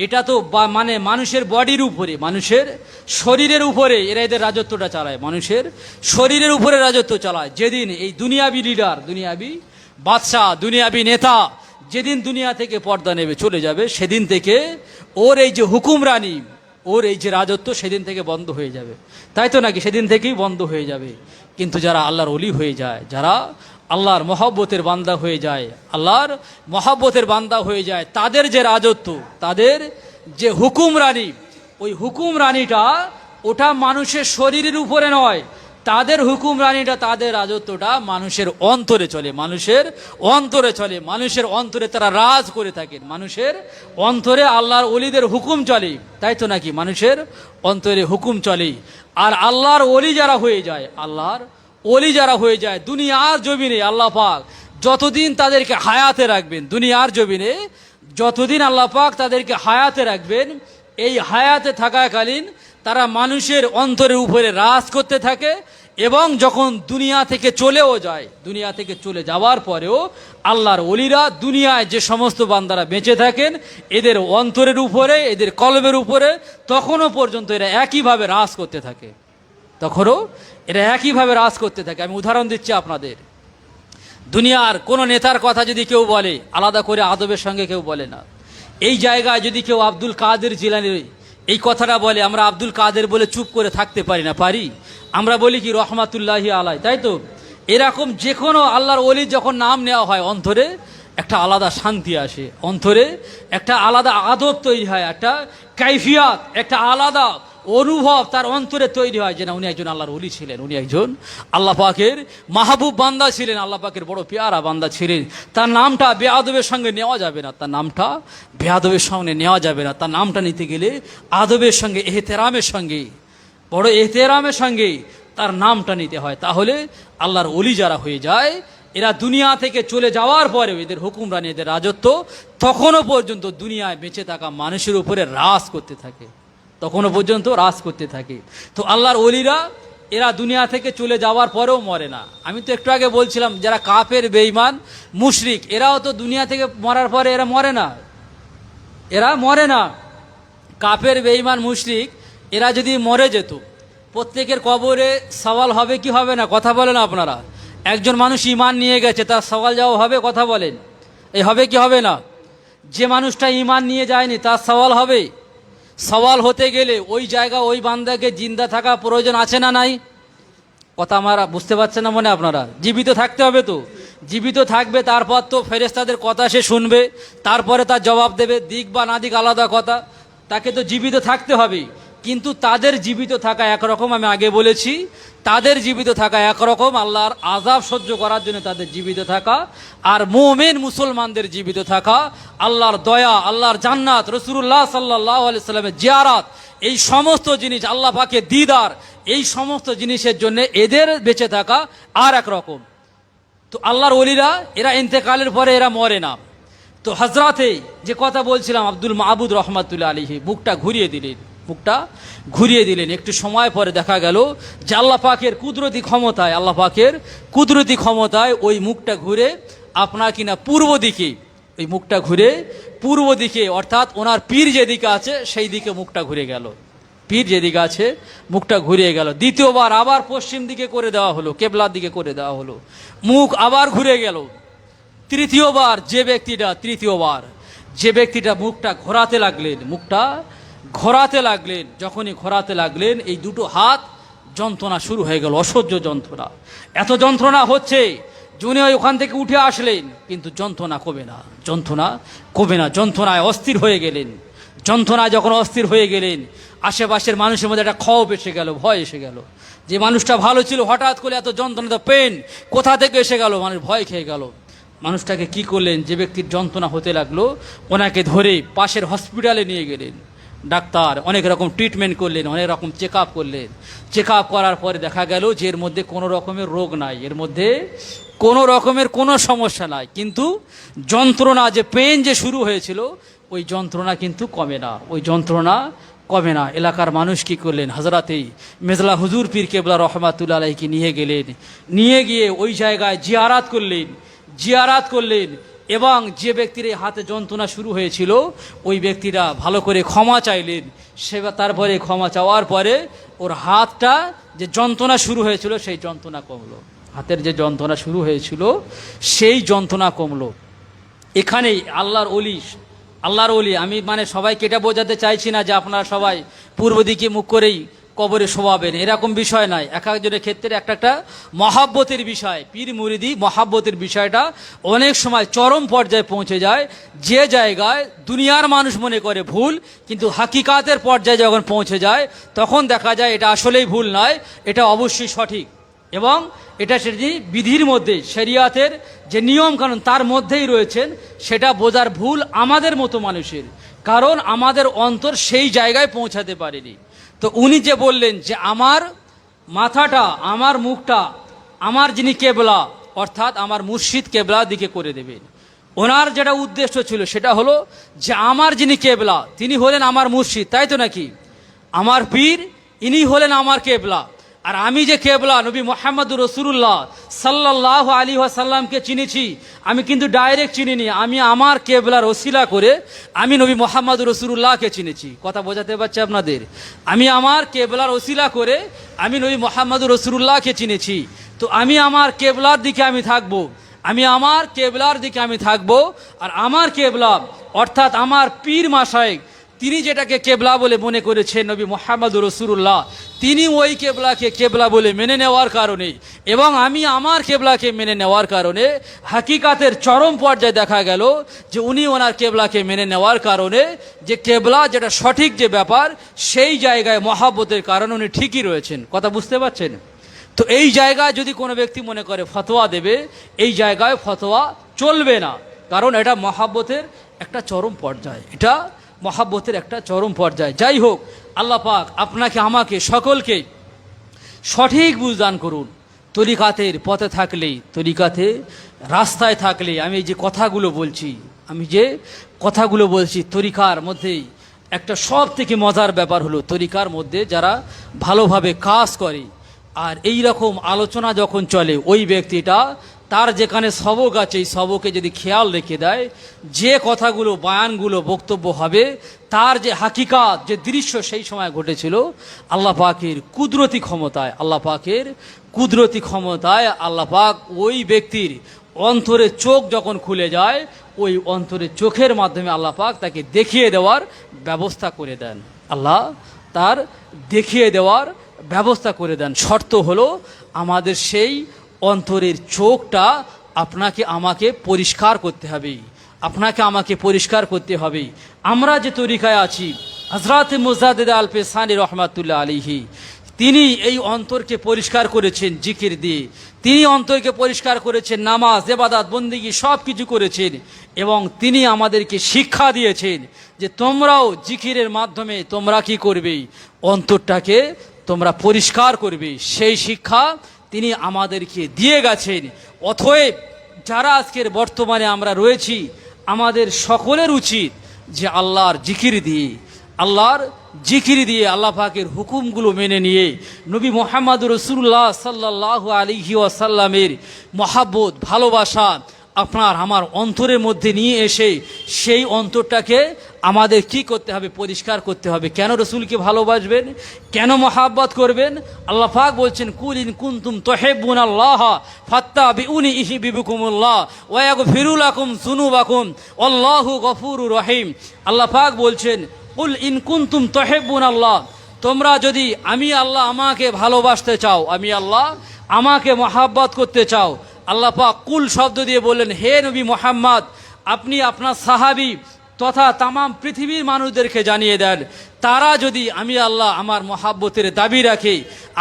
এটা তো মানে মানুষের বডির উপরে, মানুষের শরীরের উপরে এরা এদের রাজত্বটা চালায়, মানুষের শরীরের উপরে রাজত্ব চালায়। যেদিন এই দুনিয়াবি লিডার, দুনিয়াবি বাদশাহ, দুনিয়াবি নেতা যেদিন দুনিয়া থেকে পর্দা নেবে, চলে যাবে, সেদিন থেকে ওর এই যে হুকুমরানি, ওর এই যে রাজত্ব, সেদিন থেকে বন্ধ হয়ে যাবে। তাই তো নাকি? সেদিন থেকেই বন্ধ হয়ে যাবে। কিন্তু যারা আল্লাহর ওলি হয়ে যায়, যারা আল্লাহর মহব্বতের বান্দা হয়ে যায়, আল্লাহর মহব্বতের বান্দা হয়ে যায়, তাদের যে রাজত্ব, তাদের যে হুকুমরানি, ওই হুকুমরানিটা ওটা মানুষের শরীরের উপরে নয়, তাদের হুকুমরানিটা, তাদের রাজত্বটা মানুষের অন্তরে চলে, মানুষের অন্তরে চলে, মানুষের অন্তরে তারা রাজ করে থাকেন, মানুষের অন্তরে আল্লাহর ওলিদের হুকুম চলে। তাই তো নাকি? মানুষের অন্তরে হুকুম চলে। আর আল্লাহর ওলি যারা হয়ে যায়, আল্লাহর ওলি যারা হয়ে যায় দুনিয়ার জমিনে, আল্লাহ পাক যতদিন তাদেরকে হায়াতে রাখবেন, দুনিয়ার জমিনে যতদিন আল্লাহ পাক তাদেরকে হায়াতে রাখবেন, এই হায়াতে থাকাকালীন তারা মানুষের অন্তরের উপরে রাজ করতে থাকে। এবং যখন দুনিয়া থেকে চলেও যায়, দুনিয়া থেকে চলে যাওয়ার পরেও আল্লাহর ওলিরা দুনিয়ায় যে সমস্ত বান্দারা বেঁচে থাকেন, এদের অন্তরের উপরে, এদের কলবের উপরে তখনও পর্যন্ত এরা একইভাবে রাজ করতে থাকে, তখনও এরা একইভাবে রাজ করতে থাকে। আমি উদাহরণ দিচ্ছি আপনাদের। দুনিয়ার কোনো নেতার কথা যদি কেউ বলে, আলাদা করে আদবের সঙ্গে কেউ বলে না। এই জায়গায় যদি কেউ আব্দুল কাদের জিলানীর এই কথাটা বলে, আমরা আব্দুল কাদের বলে চুপ করে থাকতে পারি না? পারি। আমরা বলি কি রহমাতুল্লাহি আলাই, তাই তো? এরকম যে কোনো আল্লাহর ওলির যখন নাম নেওয়া হয়, অন্তরে একটা আলাদা শান্তি আসে, অন্তরে একটা আলাদা আদব তৈরি হয়, একটা কাইফিয়াত, একটা আলাদা অনুভব তার অন্তরে তৈরি হয় যে না, উনি একজন আল্লাহর ওলি ছিলেন, উনি একজন আল্লাহ পাকের মাহবুব বান্দা ছিলেন, আল্লাহ পাকের বড় পেয়ারা বান্দা ছিলেন। তার নামটা বেয়াদবের সঙ্গে নেওয়া যাবে না, তার নামটা বেয়াদবের সঙ্গে নেওয়া যাবে না। তার নামটা নিতে গেলে আদবের সঙ্গে, এহতেরামের সঙ্গে, বড় এহতেরামের সঙ্গে তার নামটা নিতে হয়। তাহলে আল্লাহর ওলি যারা হয়ে যায়, এরা দুনিয়া থেকে চলে যাওয়ার পরেও এদের হুকুমরানি, এদের রাজত্ব তখনও পর্যন্ত দুনিয়ায় বেঁচে থাকা মানুষের উপরে রাজ করতে থাকে, তখনও পর্যন্ত রাজ করতে থাকে। তো আল্লাহর ওলিরা এরা দুনিয়া থেকে চলে যাওয়ার পরেও মরে না। আমি তো একটু আগে বলছিলাম, যারা কাফের, বেঈমান, মুশরিক, এরাও তো দুনিয়া থেকে মরার পরে এরা মরে না, এরা মরে না। কাফের, বেঈমান, মুশরিক এরা যদি মরে যেত, প্রত্যেকের কবরে সওয়াল হবে কি হবে না? কথা বলেন আপনারা। একজন মানুষ ঈমান নিয়ে গেছে, তার সওয়াল জবাব হবে, কথা বলেন, এই হবে কি হবে না? যে মানুষটা ঈমান নিয়ে যায়নি তার সওয়াল হবে। সওয়াল হতে গেলে ওই জায়গা, ওই বান্দাকে জিন্দা থাকা প্রয়োজন আছে না নাই? কথা আমার বুঝতে পারছেন না মনে আপনারা? জীবিত থাকতে হবে তো, জীবিত থাকবে, তারপর তো ফেরেশতাদের কথা সে শুনবে, তারপরে তার জবাব দেবে, দিক বা না দিক আলাদা কথা, তাকে তো জীবিত থাকতে হবে। কিন্তু তাদের জীবিত থাকা একরকম, আমি আগে বলেছি, তাদের জীবিত থাকা একরকম, আল্লাহর আযাব সহ্য করার জন্য তাদের জীবিত থাকা, আর মুমিন মুসলমানদের জীবিত থাকা আল্লাহর দয়া, আল্লাহর জান্নাত, রাসূলুল্লাহ সাল্লাল্লাহু আলাইহি সাল্লামের জিয়ারত, এই সমস্ত জিনিস, আল্লাহ পাকের দিদার, এই সমস্ত জিনিসের জন্য এদের বেঁচে থাকা আর একরকম। তো আল্লাহর ওলিরা এরা ইন্তেকালের পরে এরা মরে না। তো হজরতে যে কথা বলছিলাম আব্দুল মাহবুদ রহমাতুল্লাহ আলাইহি মুখটা ঘুরিয়ে দিলেন। একটু সময় পরে দেখা গেল যে আল্লাহ পাকের কুদরতি ক্ষমতায় ওই মুখটা ঘুরে আপনার কিনা পূর্ব দিকে, অর্থাৎ ওনার পীর যেদিকে আছে সেই দিকে মুখটা ঘুরে গেল। দ্বিতীয়বার আবার পশ্চিম দিকে করে দেওয়া হলো, কেবলার দিকে করে দেওয়া হলো, মুখ আবার ঘুরে গেল। তৃতীয়বার যে ব্যক্তিটা মুখটা ঘোরাতে লাগলেন, যখনই ঘোরাতে লাগলেন এই দুটো হাত যন্ত্রণা শুরু হয়ে গেল, অসহ্য যন্ত্রণা, এত যন্ত্রণা হচ্ছে। যিনি ওখান থেকে উঠে আসলেন কিন্তু যন্ত্রণা কমে না, যন্ত্রণায় অস্থির হয়ে গেলেন। যন্ত্রণায় যখন অস্থির হয়ে গেলেন, আশেপাশের মানুষের মধ্যে একটা ক্ষোভ এসে গেল, ভয় এসে গেল, যে মানুষটা ভালো ছিল হঠাৎ করে এত যন্ত্রণা, পেন কোথা থেকে এসে গেল, মানুষ ভয় খেয়ে গেল। মানুষটাকে কি করলেন, যে ব্যক্তির যন্ত্রণা হতে লাগলো ওনাকে ধরে পাশের হসপিটালে নিয়ে গেলেন। ডাক্তার অনেক রকম ট্রিটমেন্ট করলেন, অনেক রকম চেক আপ করার পরে দেখা গেল যে এর মধ্যে কোনো রকমের রোগ নাই, এর মধ্যে কোনো রকমের কোনো সমস্যা নাই, কিন্তু যন্ত্রণা, যে পেন যে শুরু হয়েছিল ওই যন্ত্রণা কিন্তু কমে না। এলাকার মানুষ কি করলেন, হজরতেই মেজলা হুজুর পীর কেবলা রহমাতুল্লাহ আলাইহিকে নিয়ে গিয়ে ওই জায়গায় জিয়ারাত করলেন এবং যে ব্যক্তির এই হাতে যন্ত্রণা শুরু হয়েছিল ওই ব্যক্তিরা ভালো করে ক্ষমা চাইলেন। তারপরে ক্ষমা চাওয়ার পরে ওর হাতটা যে যন্ত্রণা শুরু হয়েছিল সেই যন্ত্রণা কমলো, হাতের যে যন্ত্রণা শুরু হয়েছিল সেই যন্ত্রণা কমলো। এখানেই আল্লাহর ওলি, আমি সবাইকে এটা বোঝাতে চাইছি না যে আপনারা সবাই পূর্ব দিকে মুখ করেই কবরে শোয়াবেন, এরকম বিষয় নাই। এক একজনের ক্ষেত্রে একটা মহাব্বতের বিষয়, পীর মুরিদি মহাব্বতের বিষয়টা অনেক সময় চরম পর্যায়ে পৌঁছে যায়, যে জায়গায় দুনিয়ার মানুষ মনে করে ভুল, কিন্তু হাকিকাতের পর্যায়ে যখন পৌঁছে যায় তখন দেখা যায় এটা আসলেই ভুল নয়, এটা অবশ্যই সঠিক, এবং এটা সেটি বিধির মধ্যে, শরিয়াতের যে নিয়ম কানুন তার মধ্যেই রয়েছেন। সেটা বোঝার ভুল আমাদের মতো মানুষের, কারণ আমাদের অন্তর সেই জায়গায় পৌঁছাতে পারেনি। তো উনি যে বললেন যে আমার মাথাটা, আমার মুখটা আমার যিনি কেবলা, অর্থাৎ আমার মুর্শিদ কেবলা দিকে করে দেবেন। ওনার যেটা উদ্দেশ্য ছিল সেটা হলো যে আমার যিনি কেবলা তিনি হলেন আমার মুর্শিদ, তাই তো নাকি? আমার পীর ইনি হলেন আমার কেবলা, আর আমি যে কেবলা নবী মুহাম্মদুর রাসূলুল্লাহ সাল্লাল্লাহু আলাইহি ওয়াসাল্লামকে চিনেছি, আমি কিন্তু ডাইরেক্ট চিনিনি, আমি আমার কেবলার ওসিলা করে আমি নবী মুহাম্মদুর রাসূলুল্লাহকে চিনেছি। কথা বোঝাতে পারছি আপনাদের? আমি আমার কেবলার ওসিলা করে আমি নবী মুহাম্মদুর রাসূলুল্লাহকে চিনেছি। তো আমি আমার কেবলার দিকে আমি থাকবো, আর আমার কেবলা অর্থাৎ আমার পীর মাশায়েখ তিনি যেটাকে কেবলা বলে মনে করেছেন নবী মুহাম্মদুর রাসূলুল্লাহ, তিনি ওই কেবলাকে কেবলা বলে মেনে নেওয়ার কারণে এবং আমি আমার কেবলাকে মেনে নেওয়ার কারণে হাকিকাতের চরম পর্যায়ে দেখা গেল যে উনি ওনার কেবলাকে মেনে নেওয়ার কারণে যে কেবলা যেটা সঠিক যে ব্যাপার, সেই জায়গায় মহাব্বতের কারণে উনি ঠিকই রয়েছেন। কথা বুঝতে পারছেন? তো এই জায়গায় যদি কোনো ব্যক্তি মনে করে ফতোয়া দেবে, এই জায়গায় ফতোয়া চলবে না, কারণ এটা মহাব্বতের একটা চরম পর্যায়। যাই হোক, আল্লাহ পাক আপনাকে আমাকে সকলকে সঠিক বুঝদান করুন। তরিকাতের পথে থাকলে, তরিকাতে রাস্তায় থাকলে, আমি যে কথাগুলো বলছি তরিকার মধ্যেই একটা সব থেকে মজার ব্যাপার হলো, তরিকার মধ্যে যারা ভালোভাবে কাজ করে আর এই রকম আলোচনা যখন চলে, ওই ব্যক্তিটা তার যেখানে সবক আছে এই সবকে যদি খেয়াল রেখে দেয়, যে কথাগুলো বয়ানগুলো বক্তব্য হবে তার যে হাকিকাত, যে দৃশ্য সেই সময় ঘটেছিল, আল্লাহ পাকের কুদরতি ক্ষমতায় আল্লাহ পাক ওই ব্যক্তির অন্তরে চোখ যখন খুলে যায়, ওই অন্তরে চোখের মাধ্যমে আল্লাহ পাক তাকে দেখিয়ে দেওয়ার ব্যবস্থা করে দেন। আল্লাহ তার দেখিয়ে দেওয়ার ব্যবস্থা করে দেন। শর্ত হলো আমাদের সেই অন্তরের চোখটা আপনাকে আমাকে পরিষ্কার করতে হবে। আমরা যে তরিকায় আছি হযরত মুজাদ্দিদ আল পেসানি রহমাতুল্লাহ আলাইহি তিনি এই অন্তরকে পরিষ্কার করেছেন জিকির দিয়ে, তিনি অন্তরকে পরিষ্কার করেছেন নামাজ ইবাদত বন্দেগী সব কিছু করেছেন, এবং তিনি আমাদেরকে শিক্ষা দিয়েছেন যে তোমরাও জিকিরের মাধ্যমে তোমরা কি করবে, অন্তরটাকে তোমরা পরিষ্কার করবে। সেই শিক্ষা তিনি আমাদেরকে দিয়ে গেছেন। অতএব যারা আজকের বর্তমানে আমরা রয়েছি, আমাদের সকলের উচিত যে আল্লাহর জিকির দিয়ে আল্লাহ পাকের হুকুমগুলো মেনে নিয়ে নবী মুহাম্মদ রাসূলুল্লাহ সাল্লাল্লাহু আলাইহি ওয়াসাল্লামের মহাব্বত ভালোবাসা আপনার আমার অন্তরের মধ্যে নিয়ে এসে সেই অন্তরটাকে আমাদের কি করতে হবে, পরিষ্কার করতে হবে। কেন রসুলকে ভালোবাসবেন, কেন মহাব্বত করবেন? আল্লাহ পাক বলছেন কুল ইন কুনতুম তুহিব্বুনাল্লাহ ফাত্তাবিউনি ইউহিব্বুকুমুল্লাহ ওয়া ইয়াগফিরু লাকুম যুনুবাকুম আল্লাহু গফুরুর রহিম। আল্লাহ পাক বলছেন কুল ইন কুনতুম তুহিব্বুনাল্লাহ, তোমরা যদি আমি আল্লাহ আমাকে ভালোবাসতে চাও, আমি আল্লাহ আমাকে মহাব্বত করতে চাও, আল্লাহ পাক কুল শব্দ দিয়ে বললেন হে নবী মুহাম্মদ, আপনি আপনার সাহাবী তথা তামাম পৃথিবীর মানুষদেরকে জানিয়ে দেন, তারা যদি আমি আল্লাহ আমার মহাব্বতের দাবি রাখে,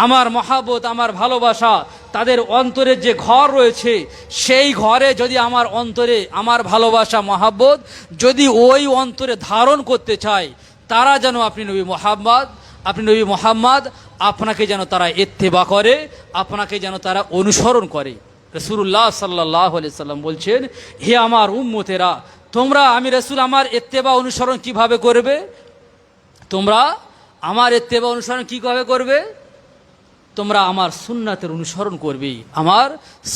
আমার মহাব্বত আমার ভালোবাসা তাদের অন্তরের যে ঘর রয়েছে, সেই ঘরে যদি আমার অন্তরে আমার ভালোবাসা মহাব্বত যদি ওই অন্তরে ধারণ করতে চায়, তারা যেন আপনি নবী মুহাম্মদ আপনাকে যেন তারা ইত্তেবা করে, আপনাকে যেন তারা অনুসরণ করে। রাসূলুল্লাহ সাল্লাল্লাহু আলাইহি সাল্লাম বলছেন হে আমার উম্মতেরা, তোমরা আমি রাসূল আমার ইত্তেবা অনুসরণ কিভাবে করবে? তোমরা আমার ইত্তেবা অনুসরণ কিভাবে করবে? তোমরা আমার সুন্নাতের অনুসরণ করবে, আমার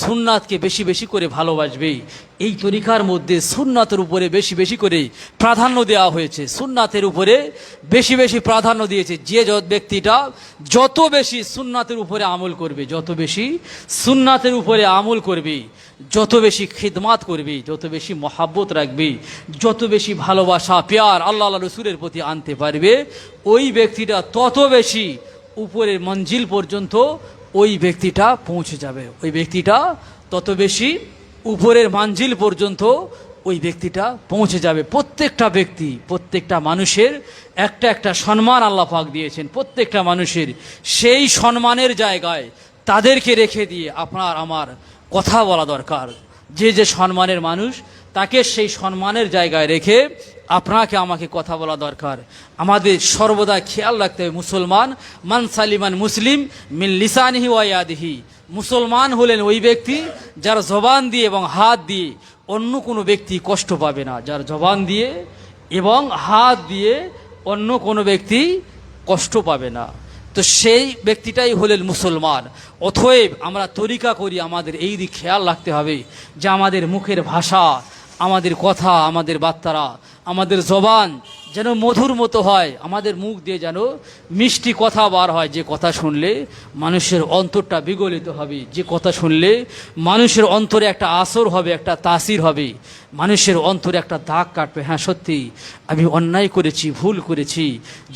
সুন্নাতকে বেশি বেশি করে ভালোবাসবে। এই তরিকার মধ্যে সুন্নাতের উপরে বেশি বেশি করে প্রাধান্য দেওয়া হয়েছে, সুন্নাতের উপরে বেশি বেশি প্রাধান্য দিয়েছে। যে ব্যক্তিটা যত বেশি সুন্নাতের উপরে আমল করবে, যত বেশি সুন্নাতের উপরে আমল করবে, যত বেশি খিদমাত করবে, যত বেশি মহাব্বত রাখবে, যত বেশি ভালোবাসা প্যার আল্লাহ রসুলের প্রতি আনতে পারবে, ওই ব্যক্তিটা তত বেশি উপরের মঞ্জিল পর্যন্ত ওই ব্যক্তিটা পৌঁছে যাবে, ওই ব্যক্তিটা তত বেশি উপরের মঞ্জিল পর্যন্ত ওই ব্যক্তিটা পৌঁছে যাবে। প্রত্যেকটা ব্যক্তি, প্রত্যেকটা মানুষের একটা একটা সম্মান আল্লাহ পাক দিয়েছেন, প্রত্যেকটা মানুষের সেই সম্মানের জায়গায় তাদেরকে রেখে দিয়ে আপনার আমার কথা বলা দরকার। যে যে সম্মানের মানুষ তাকে সেই সম্মানের জায়গায় রেখে আপনাকে আমাকে কথা বলা দরকার। আমাদের সর্বদা খেয়াল রাখতে হবে মুসলমান মান সালিমান মুসলিম মিন লিসানিহি ওয়া ইয়াদিহি, মুসলমান হলেন ওই ব্যক্তি যার জবান দিয়ে এবং হাত দিয়ে অন্য কোনো ব্যক্তি কষ্ট পাবে না, যার জবান দিয়ে এবং হাত দিয়ে অন্য কোনো ব্যক্তি কষ্ট পাবে না, তো সেই ব্যক্তিটাই হলেন মুসলমান। অতএব আমরা তরিকা করি, আমাদের এই দিক খেয়াল রাখতে হবে যে আমাদের মুখের ভাষা, আমাদের কথা, আমাদের বার্তারা, আমাদের জবান যেন মধুর মতো হয়, আমাদের মুখ দিয়ে যেন মিষ্টি কথা বার হয়, যে কথা শুনলে মানুষের অন্তরটা বিগলিত হবে, যে কথা শুনলে মানুষের অন্তরে একটা আসর হবে, একটা তাসির হবে, মানুষের অন্তরে একটা দাগ কাটবে। হ্যাঁ সত্যি আমি অন্যায় করেছি, ভুল করেছি,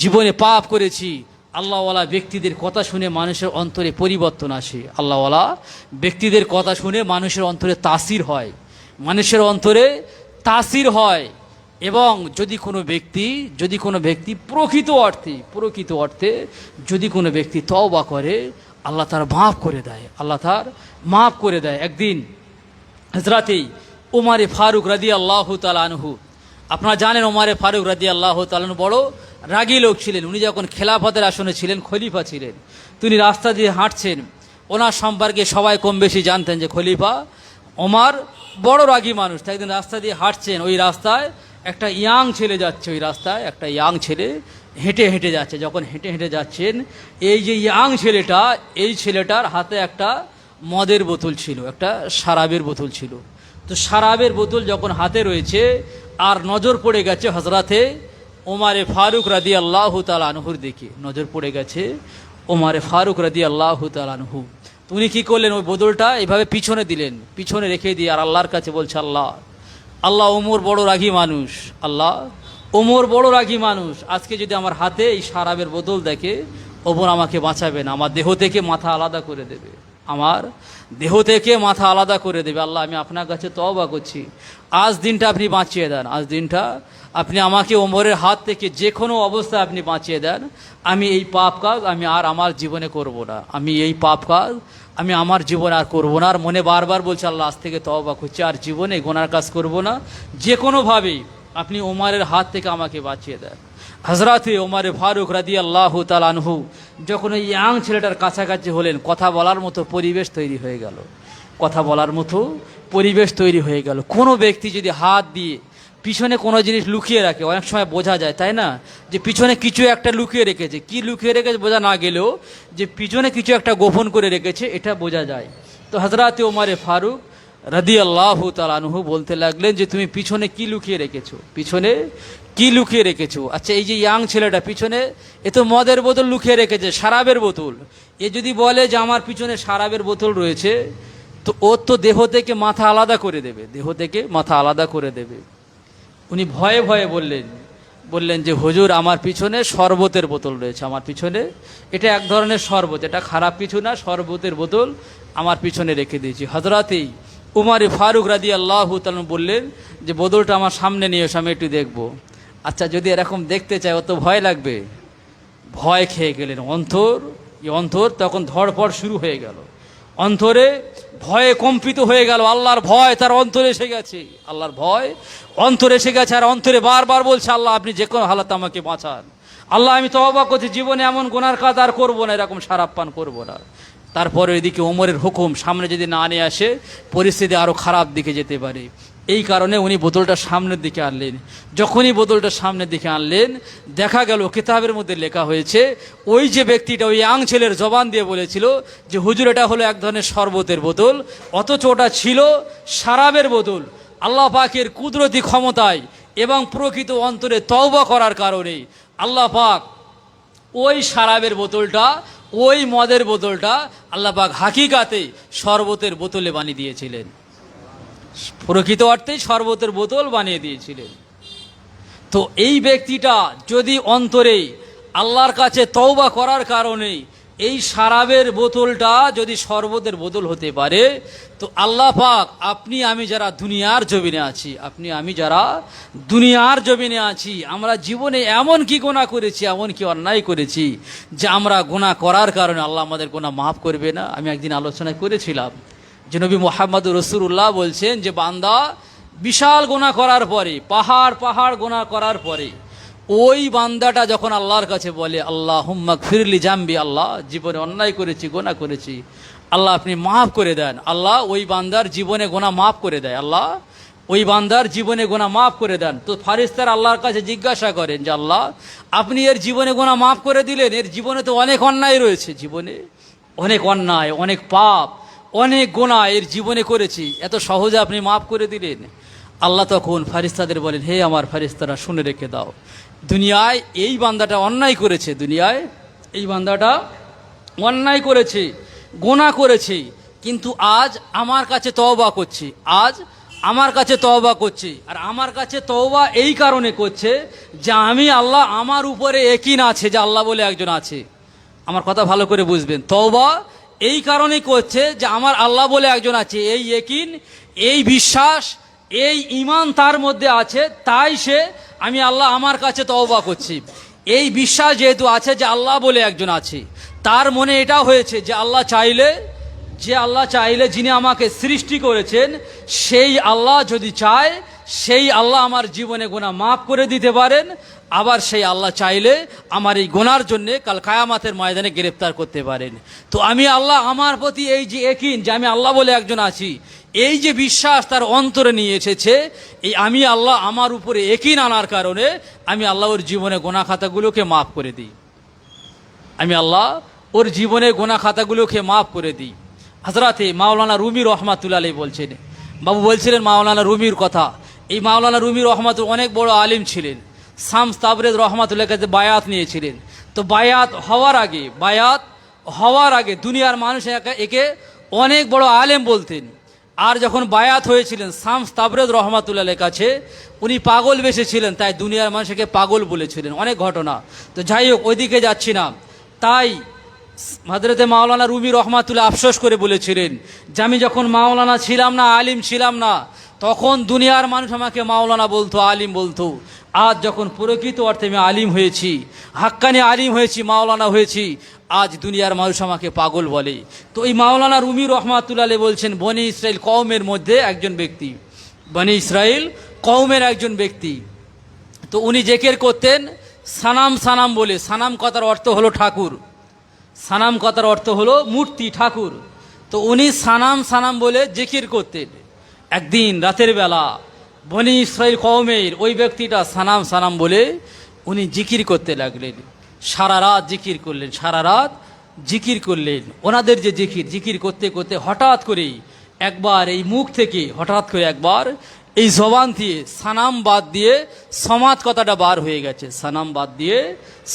জীবনে পাপ করেছি। আল্লাহওয়ালা ব্যক্তিদের কথা শুনে মানুষের অন্তরে পরিবর্তন আসে, আল্লাহওয়ালা ব্যক্তিদের কথা শুনে মানুষের অন্তরে তাসির হয়, মানুষের অন্তরে তাসির হয়। এবং যদি কোনো ব্যক্তি প্রকৃত অর্থে যদি কোনো ব্যক্তি তওবা করে, আল্লাহ তার মাফ করে দেয়, আল্লাহ তার মাফ করে দেয়। একদিন হযরতে উমরে ফারুক রাদিয়াল্লাহু তাআলা আনহু, আপনারা জানেন উমরে ফারুক রাদিয়াল্লাহু তাআলা আনহু বড় রাগী লোক ছিলেন। উনি যখন খেলাফতের আসনে ছিলেন, খলিফা ছিলেন, তিনি রাস্তা দিয়ে হাঁটছেন, ওনার সম্পর্কে সবাই কম বেশি জানতেন যে খলিফা ওমর বড় রাগী মানুষ। তাই একদিন রাস্তা দিয়ে হাঁটছেন, ওই রাস্তায় একটা ইয়াং ছেলে যাচ্ছে, ওই রাস্তায় একটা ইয়াং ছেলে হেঁটে হেঁটে যাচ্ছে। যখন হেঁটে হেঁটে যাচ্ছেন, এই যে ইয়াং ছেলেটা, এই ছেলেটার হাতে একটা মদের বোতল ছিল, একটা শরাবের বোতল ছিল। তো শরাবের বোতল যখন হাতে রয়েছে, আর নজর পড়ে গেছে হযরতে উমরে ফারুক রাদিয়াল্লাহু তাআলা আনহুর দিকে, নজর পড়ে গেছে উমরে ফারুক রাদিয়াল্লাহু তাআলা আনহু। উনি কী করলেন, ওই বোতলটা এভাবে পিছনে দিলেন, পিছনে রেখে দিয়ে আর আল্লাহর কাছে বলছে আল্লাহ ওমর বড় রাগী মানুষ, আল্লাহ ওমর বড় রাগী মানুষ, আজকে যদি আমার হাতে এই শরাবের বোতল দেখে ওমর আমাকে বাঁচাবে না, আমার দেহ থেকে মাথা আলাদা করে দেবে। আমার দেহ থেকে মাথা আলাদা করে দেবে। আল্লাহ আমি আপনার কাছে তওবা করছি, আজ দিনটা আপনি বাঁচিয়ে দেন, আজ দিনটা আপনি আমাকে ওমরের হাত থেকে যে কোনো অবস্থায় আপনি বাঁচিয়ে দেন। আমি এই পাপ কাজ আমি আর আমার জীবনে করব না, আমি এই পাপ কাজ আমি আমার জীবনে আর করব না। আর মনে বারবার বলছে আল্লাহ আজ থেকে তওবা করছি, আর জীবনে গোনার কাজ করব না, যে কোনোভাবেই আপনি ওমরের হাত থেকে আমাকে বাঁচিয়ে দেন। হযরতে ওমরে ফারুক রাদিয়াল্লাহু তাআলা আনহু যখন ওই ইয়াং ছেলেটার কাছাকাছি হলেন, কথা বলার মতো পরিবেশ তৈরি হয়ে গেল, কথা বলার মতো পরিবেশ তৈরি হয়ে গেল। কোনো ব্যক্তি যদি হাত দিয়ে পিছনে কোনো জিনিস লুকিয়ে রাখে, অনেক সময় বোঝা যায়, তাই না, যে পিছনে কিছু একটা লুকিয়ে রেখেছে। কি লুকিয়ে রেখেছে বোঝা না গেলেও যে পিছনে কিছু একটা গোপন করে রেখেছে, এটা বোঝা যায়। তো হযরতে ওমরে ফারুক রাদিয়াল্লাহু তাআলা আনহু বলতে লাগলেন যে তুমি পিছনে কি লুকিয়ে রেখেছো, পিছনে কি লুকিয়ে রেখেছো? আচ্ছা এই যে ইয়াং ছেলেটা পিছনে, এ তো মদের বোতল লুকিয়ে রেখেছে, শরাবের বোতল। এ যদি বলে যে আমার পিছনে শরাবের বোতল রয়েছে, তো ওর তো দেহ থেকে মাথা আলাদা করে দেবে, দেহ থেকে মাথা আলাদা করে দেবে। উনি ভয়ে ভয়ে বললেন যে হুজুর আমার পিছনে শরবতের বোতল রয়েছে, আমার পিছনে এটা এক ধরনের শরবত, এটা খারাপ কিছু না, শরবতের বোতল আমার পিছনে রেখে দিয়েছি। হযরতেই উমর ফারুক রাদিয়াল্লাহু তাআলা বললেন যে বোতলটা আমার সামনে নিয়ে এসো, আমি একটু দেখবো। আচ্ছা যদি এরকম দেখতে চাই অত ভয় লাগবে? ভয় খেয়ে গেলেন। অন্তর তখন ধড়পড় শুরু হয়ে গেল, অন্তরে ভয়ে কম্পিত হয়ে গেল। আল্লাহর ভয় তার অন্তরে এসে গেছে, আল্লাহর ভয় অন্তরে এসে গেছে। আর অন্তরে বারবার বলছে আল্লাহ আপনি যে কোনো হালাতে আমাকে বাঁচান, আল্লাহ আমি তওবা করছি, জীবনে এমন গুনার কাজ আর করবো না, এরকম শরাব পান করবো না। তারপরে এদিকে ওমরের হুকুম সামনে যদি না নিয়ে আসে, পরিস্থিতি আরও খারাপ দিকে যেতে পারে। এই কারণে উনি বোতলটা সামনের দিকে আনলেন। যখনই বোতলটা সামনের দিকে আনলেন, দেখা গেল কিতাবের মধ্যে লেখা হয়েছে ওই যে ব্যক্তিটা ওই ইয়াং ছেলের জবান দিয়ে বলেছিল যে হুজুর এটা হলো এক ধরনের শরবতের বোতল, অথচ ওটা ছিল শরাবের বোতল। আল্লাহ পাকের কুদরতি ক্ষমতায় এবং প্রকৃত অন্তরে তওবা করার কারণে আল্লাহ পাক ওই শরাবের বোতলটা, ওই মদের বোতলটা আল্লাহ পাক হাকিকাতে শরবতের বোতলে বানিয়ে দিয়েছিলেন, প্রকৃত অর্থেই শরবতের বোতল বানিয়ে দিয়েছিলেন। তো এই ব্যক্তিটা যদি অন্তরে আল্লাহর কাছে তওবা করার কারণে এই শরাবের বোতলটা যদি শরবতের বোতল হতে পারে, তো আল্লাহ পাক আপনি আমি যারা দুনিয়ার জমিনে আছি, আপনি আমি যারা দুনিয়ার জমিনে আছি, আমরা জীবনে এমন কি গুনাহ করেছি, এমন কি অন্যায় করেছি যে আমরা গুনাহ করার কারণে আল্লাহ আমাদের গুনাহ মাফ করবে না। আমি একদিন আলোচনা করেছিলাম যে নবী মুহাম্মদুর রাসূলুল্লাহ বলছেন যে বান্দা বিশাল গুনাহ করার পরে, পাহাড় গুনাহ করার পরে ওই বান্দাটা যখন আল্লাহর কাছে বলে আল্লাহুম্মা গফিরলি জামবি, আল্লাহ জীবনে অন্যায় করেছি, গুনাহ করেছি, আল্লাহ আপনি মাফ করে দেন, আল্লাহ ওই বান্দার জীবনে গুনাহ মাফ করে দেয়, আল্লাহ ওই বান্দার জীবনে গুনাহ মাফ করে দেন। তো ফারিস্তারা আল্লাহর কাছে জিজ্ঞাসা করেন যে আল্লাহ আপনি এর জীবনে গুনাহ মাফ করে দিলেন, এর জীবনে তো অনেক অন্যায় রয়েছে, জীবনে অনেক অন্যায়, অনেক পাপ, অনেক গুনাহ এর জীবনে করেছি, এত সহজে আপনি মাফ করে দিলেন। আল্লাহ তখন ফারিস্তাদের বলেন হে আমার ফারিস্তারা শুনে রেখে দাও, দুনিয়ায় এই বান্দাটা অন্যায় করেছে, দুনিয়ায় এই বান্দাটা অন্যায় করেছে, গুনাহ করেছে, কিন্তু আজ আমার কাছে তওবা করছে, আজ আমার কাছে তওবা করছে। আর আমার কাছে তওবা এই কারণে করছে যে আমি আল্লাহ, আমার উপরে ইয়াকিন আছে যে আল্লাহ বলে একজন আছে। আমার কথা ভালো করে বুঝবেন, তওবা এই কারণেই করছে যে আমার আল্লাহ বলে একজন আছে, এই ইয়াকিন, এই বিশ্বাস, এই ঈমান তার মধ্যে আছে, তাই সে আমি আল্লাহ আমার কাছে তওবা করছি। এই বিশ্বাস যেহেতু আছে যে আল্লাহ বলে একজন আছে, তার মনে এটা হয়েছে যে আল্লাহ চাইলে যিনি আমাকে সৃষ্টি করেছেন সেই আল্লাহ যদি চায়, সেই আল্লাহ আমার জীবনে গুনাহ মাফ করে দিতে পারেন, আবার সেই আল্লাহ চাইলে আমার এই গুনার জন্যে কাল কায়ামাতের ময়দানে গ্রেফতার করতে পারেন। তো আমি আল্লাহ, আমার প্রতি এই যে ইয়াকিন যে আমি আল্লাহ বলে একজন আছি, এই যে বিশ্বাস তার অন্তরে নিয়ে এসেছে, এই আমি আল্লাহ আমার উপরে ইয়াকিন আনার কারণে আমি আল্লাহ ওর জীবনে গুনাহ খাতাগুলোকে মাফ করে দিই, আমি আল্লাহ ওর জীবনে গুনাহ খাতাগুলোকে মাফ করে দিই। হযরতে মাওলানা রুমি রহমাতুল্লাহ আলাইহি বলছেন, বাবু বলছিলেন মাওলানা রুমির কথা। এই মাওলানা রুমি রহমাতুল্লাহ অনেক বড় আলিম ছিলেন, শামস তাবরেজ রহমাতুল্লাহর কাছে বায়াত নিয়েছিলেন। তো বায়াত হওয়ার আগে দুনিয়ার মানুষ একে অনেক বড় আলেম বলতেন। আর যখন বায়াত হয়েছিলেন শামস তাবরেজ রহমাতুল্লাহর কাছে, উনি পাগল বেসেছিলেন, তাই দুনিয়ার মানুষকে পাগল বলেছিলেন, অনেক ঘটনা। তো যাই হোক ওইদিকে যাচ্ছি না। তাই হযরতে মাওলানা রুমি রহমাতুল্লাহ আফসোস করে বলেছিলেন যে আমি যখন মাওলানা ছিলাম না, আলিম ছিলাম না, তখন দুনিয়ার মানুষ আমাকে মাওলানা বলতো, আলিম বলতো। আজ যখন প্রকৃত অর্থে আমি আলিম হয়েছি, হাক্কানি আলিম হয়েছি, মাওলানা হয়েছি, আজ দুনিয়ার মানুষ আমাকে পাগল বলে। তো এই মাওলানা রুমি রহমাতুল্লাহ বলছেন বনি ইসরাইল কওমের মধ্যে একজন ব্যক্তি, বনি ইসরাইল কওমের একজন ব্যক্তি। তো উনি জেকের করতেন সানাম সানাম বলে। সানাম কথার অর্থ হলো ঠাকুর, সানাম কথার অর্থ হলো মূর্তি, ঠাকুর। তো উনি সানাম সানাম বলে জিকির করতেন। একদিন রাতের বেলা বনি ইসরাইল কওমের ওই ব্যক্তিটা সানাম সানাম বলে উনি জিকির করতে লাগলেন। সারা রাত জিকির করলেন, সারা রাত জিকির করলেন। ওনাদের যে জিকির করতে করতে হঠাৎ করেই একবার এই মুখ থেকে হঠাৎ করে একবার এই জবান দিয়ে সানাম বাদ দিয়ে সমাদ কথাটা বার হয়ে গেছে, সানাম বাদ দিয়ে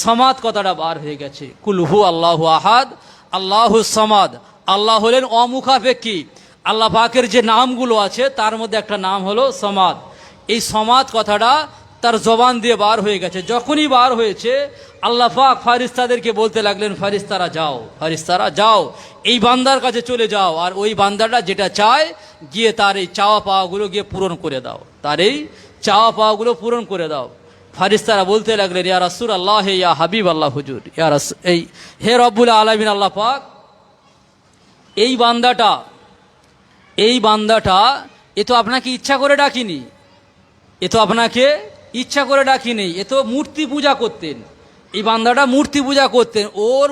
সমাদ কথাটা বার হয়ে গেছে। কুলহু আল্লাহু আহাদ আল্লাহু সমাদ। আল্লাহ হলেন অমুখাপেক্ষী। আল্লাহ পাকের যে নামগুলো আছে তার মধ্যে একটা নাম হলো সমাদ। এই সমাদ কথাটা তার জবান দিয়ে বার হয়ে গেছে। যখনই বার হয়েছে আল্লাহ পাক ফারিস্তাদেরকে বলতে লাগলেন, ফারিস্তারা যাও, ফারিস্তারা যাও, এই বান্দার কাছে চলে যাও, আর ওই বান্দাটা যেটা চায় গিয়ে তার এই চাওয়া পাওয়াগুলো গিয়ে পূরণ করে দাও, তার এই চাওয়া পাওয়াগুলো পূরণ করে দাও। ফারিস্তারা বলতে লাগলেন, ইয়া রাসূলুল্লাহ, ইয়া হাবিব আল্লাহ হুজুর, ইয়া রাসূল, এই হে রব্বুল আলামিন আল্লাহ পাক, এই বান্দাটা এ তো আপনাকে ইচ্ছা করে ডাকিনি, এ তো আপনাকে ইচ্ছা করে ডাকিনি, এ তো মূর্তি পূজা করতেন। এই বান্দাটা মূর্তি পূজা করতেন। ওর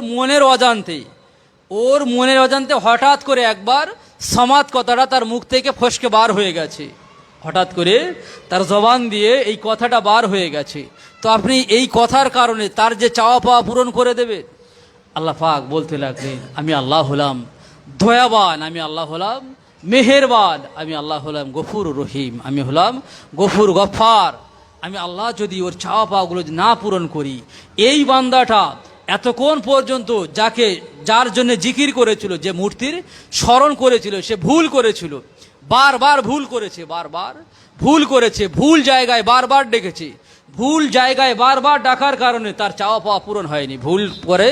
মনের অজান্তে হঠাৎ করে একবার সমাদ কথাটা তার মুখ থেকে ফসকে বার হয়ে গেছে, হঠাৎ করে তার জবান দিয়ে এই কথাটা বার হয়ে গেছে। তো আপনি এই কথার কারণে তার যে চাওয়া পাওয়া পূরণ করে দেবেন। আল্লাহ পাক বলতে লাগলেন, আমি আল্লাহ হলাম দয়াবান, আমি আল্লাহ হলাম মেহেরবান, আমি আল্লাহ হলাম গফুর রহিম, আমি হলাম গফুর গফার। আমি আল্লাহ যদি ওর চাওয়া পাওয়াগুলো না পূরণ করি, এই বান্দাটা এতক্ষণ পর্যন্ত যার জন্য জিকির করেছিল, যে মূর্তির স্মরণ করেছিল, সে ভুল করেছিল, বারবার ভুল করেছে, বারবার ভুল করেছে, ভুল জায়গায় বারবার ডেকেছে, ভুল জায়গায় বারবার ডাকার কারণে তার চাওয়া পাওয়া পূরণ হয়নি, ভুল করে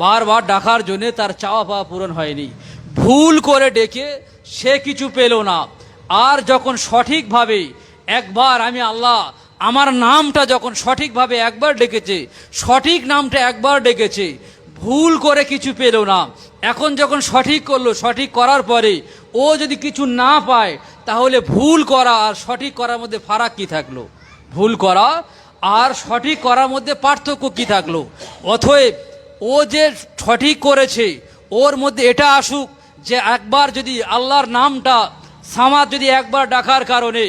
বারবার ডাকার জন্য তার চাওয়া পাওয়া পূরণ হয়নি। ভুল করে ডেকে সে কিছু পেল না। আর যখন সঠিকভাবে একবার আমি আল্লাহ আমার নামটা যখন সঠিকভাবে একবার ডেকেছে, সঠিক নামটা একবার ডেকেছে, ভুল করে কিছু পেল না, এখন যখন সঠিক করলো, সঠিক করার পরে ও যদি কিছু না পায়, তাহলে ভুল করা আর সঠিক করার মধ্যে ফারাক কি থাকলো? ভুল করা আর সঠিক করার মধ্যে পার্থক্য কি থাকলো? অতএব ও যে সঠিক করেছে, ওর মধ্যে এটা আসুক যে একবার যদি আল্লাহর নামটা সামাদ যদি একবার ডাকার কারণে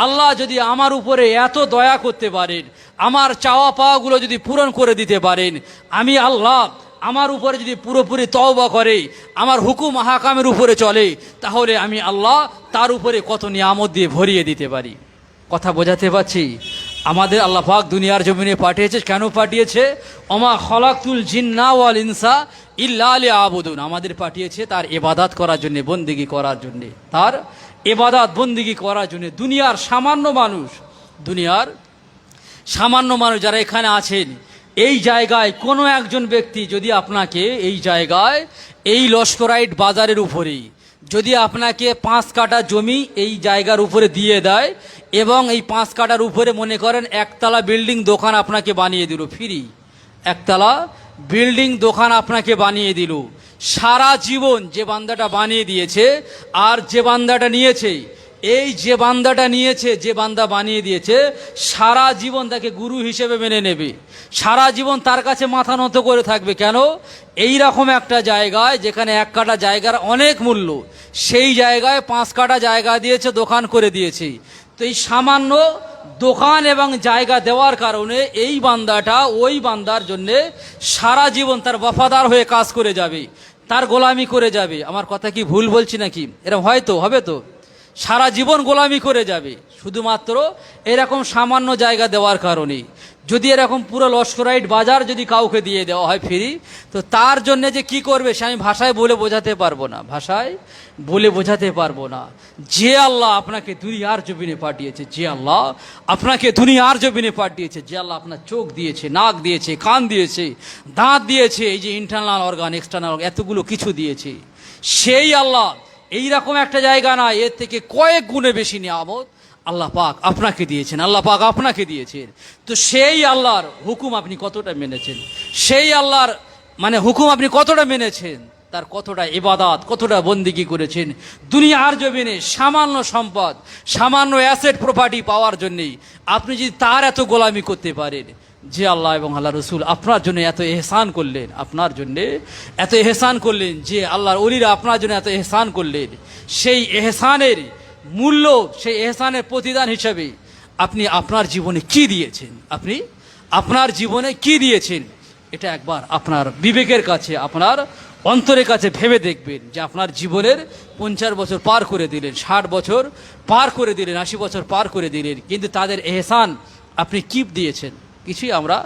আল্লাহ যদি আমার উপরে এত দয়া করতে পারেন, আমার চাওয়া পাওয়াগুলো যদি পূরণ করে দিতে পারেন, আমি আল্লাহ আমার উপরে যদি পুরোপুরি তওবা করে আমার হুকুম হাকামের উপরে চলে, তাহলে আমি আল্লাহ তার উপরে কত নিয়ামত দিয়ে ভরিয়ে দিতে পারি। কথা বোঝাতে পারছি? আমাদের আল্লাহ পাক দুনিয়ার জমিনে পাঠিয়েছে, কেন পাঠিয়েছে? ওমা খলাকতুল জিন্না ওয়াল ইনসা ইল্লা লিয়াবুদুন। আমাদের পাঠিয়েছে তার ইবাদত করার জন্য, বন্দেগী করার জন্য, তার ইবাদত বন্দেগী করার জন্য। দুনিয়ার সামান্য মানুষ যারা এখানে আছেন, এই জায়গায় কোনো একজন ব্যক্তি যদি আপনাকে এই জায়গায় এই লস্করাইট বাজারের উপরেই যদি আপনাকে 5 কাঠা জমি এই জায়গার উপরে দিয়ে দেয়, এবং এই 5 কাঠার উপরে মনে করেন একতলা বিল্ডিং দোকান আপনাকে বানিয়ে দিল, ফ্রি একতলা বিল্ডিং দোকান আপনাকে বানিয়ে দিল, সারা জীবন যে বান্দাটা বানিয়ে দিয়েছে আর যে বান্দাটা নিয়েছে, এই যে বান্দা বানিয়ে দিয়েছে, সারা জীবন তাকে গুরু হিসেবে মেনে নেবে, সারা জীবন তার কাছে মাথা নত করে থাকবে। কেন? এই রকম একটা জায়গায় যেখানে 1 কাঠা জায়গার অনেক মূল্য, সেই জায়গায় 5 কাঠা জায়গা দিয়েছে, দোকান করে দিয়েছে। তো এই সামান্য দোকান এবং জায়গা দেওয়ার কারণে এই বান্দাটা ওই বান্দার জন্যে সারা জীবন তার ওয়াফাদার হয়ে কাজ করে যাবে, তার গোলামি করে যাবে। আমার কথা কি ভুল বলছি নাকি? এরকম হয়তো হবে তো? সারা জীবন গোলামি করে যাবে শুধুমাত্র এরকম সামান্য জায়গা দেওয়ার কারণে। যদি এরকম পুরো লস্করাইট বাজার যদি কাউকে দিয়ে দেওয়া হয় ফ্রি, তো তার জন্য যে কি করবে সে আমি ভাষায় বলে বোঝাতে পারবো না, ভাষায় বলে বোঝাতে পারবো না। যে আল্লাহ আপনাকে দুনিয়ার জমিনে পাঠিয়েছে, যে আল্লাহ আপনাকে দুনিয়ার জমিনে পাঠিয়েছে, যে আল্লাহ আপনার চোখ দিয়েছে, নাক দিয়েছে, কান দিয়েছে, দাঁত দিয়েছে, এই যে ইন্টারনাল অর্গান, এক্সটার্নাল অর্গান, এতগুলো কিছু দিয়েছে, সেই আল্লাহ এইরকম একটা জায়গা না, এর থেকে কয়েক গুণে বেশি নিয়ামত আল্লাহ পাক আপনাকে দিয়েছেন, আল্লাহ পাক আপনাকে দিয়েছেন। তো সেই আল্লাহর হুকুম আপনি কতটা মেনেছেন, সেই আল্লাহর মানে হুকুম আপনি কতটা মেনেছেন, তার কতটা ইবাদত, কতটা বন্দিগি করেছেন। দুনিয়ার জমিনে সামান্য সম্পদ, সামান্য অ্যাসেট প্রপার্টি পাওয়ার জন্যেই আপনি যদি তার এত গোলামি করতে পারেন, যে আল্লাহ এবং আল্লাহ রসুল আপনার জন্য এত এহসান করলেন, আপনার জন্যে এত এহসান করলেন, যে আল্লাহর ওলিরা আপনার জন্য এত এহসান করলেন, সেই এহসানের মূল্য, সেই এহসানের প্রতিদান হিসাবে আপনি আপনার জীবনে কি দিয়েছেন, আপনি আপনার জীবনে কি দিয়েছেন, এটা একবার আপনার বিবেকের কাছে, আপনার অন্তরের কাছে ভেবে দেখবেন। যে আপনার জীবনের 50 বছর পার করে দিলেন, 60 বছর পার করে দিলেন, 80 বছর পার করে দিলেন, কিন্তু তাদের এহসান আপনি কি দিয়েছেন? কিছুই আমরা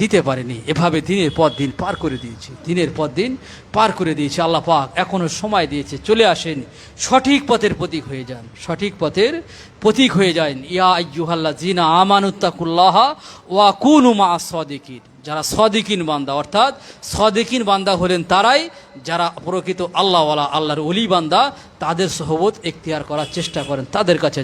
দিতে পারিনি। এভাবে দিনের পর দিন পার করে দিয়েছি, দিনের পর দিন পার করে দিয়েছি। আল্লাহ পাক এখনও সময় দিয়েছে, চলে আসেন, সঠিক পথের প্রতীক হয়ে যান, সঠিক পথের প্রতীক হয়ে যান। ইয়া আইয়ুহাল্লাযীনা আমানুত্তাকুল্লাহ ওয়া কুনু মা'আস সাদিকিন। যারা সাদিকিন বান্দা, অর্থাৎ সাদিকিন বান্দা হলেন তারাই যারা প্রকৃত আল্লাহওয়ালা, আল্লাহর ওলি বান্দা, তাদের সোহবত এখতিয়ার করার চেষ্টা করেন, তাদের কাছে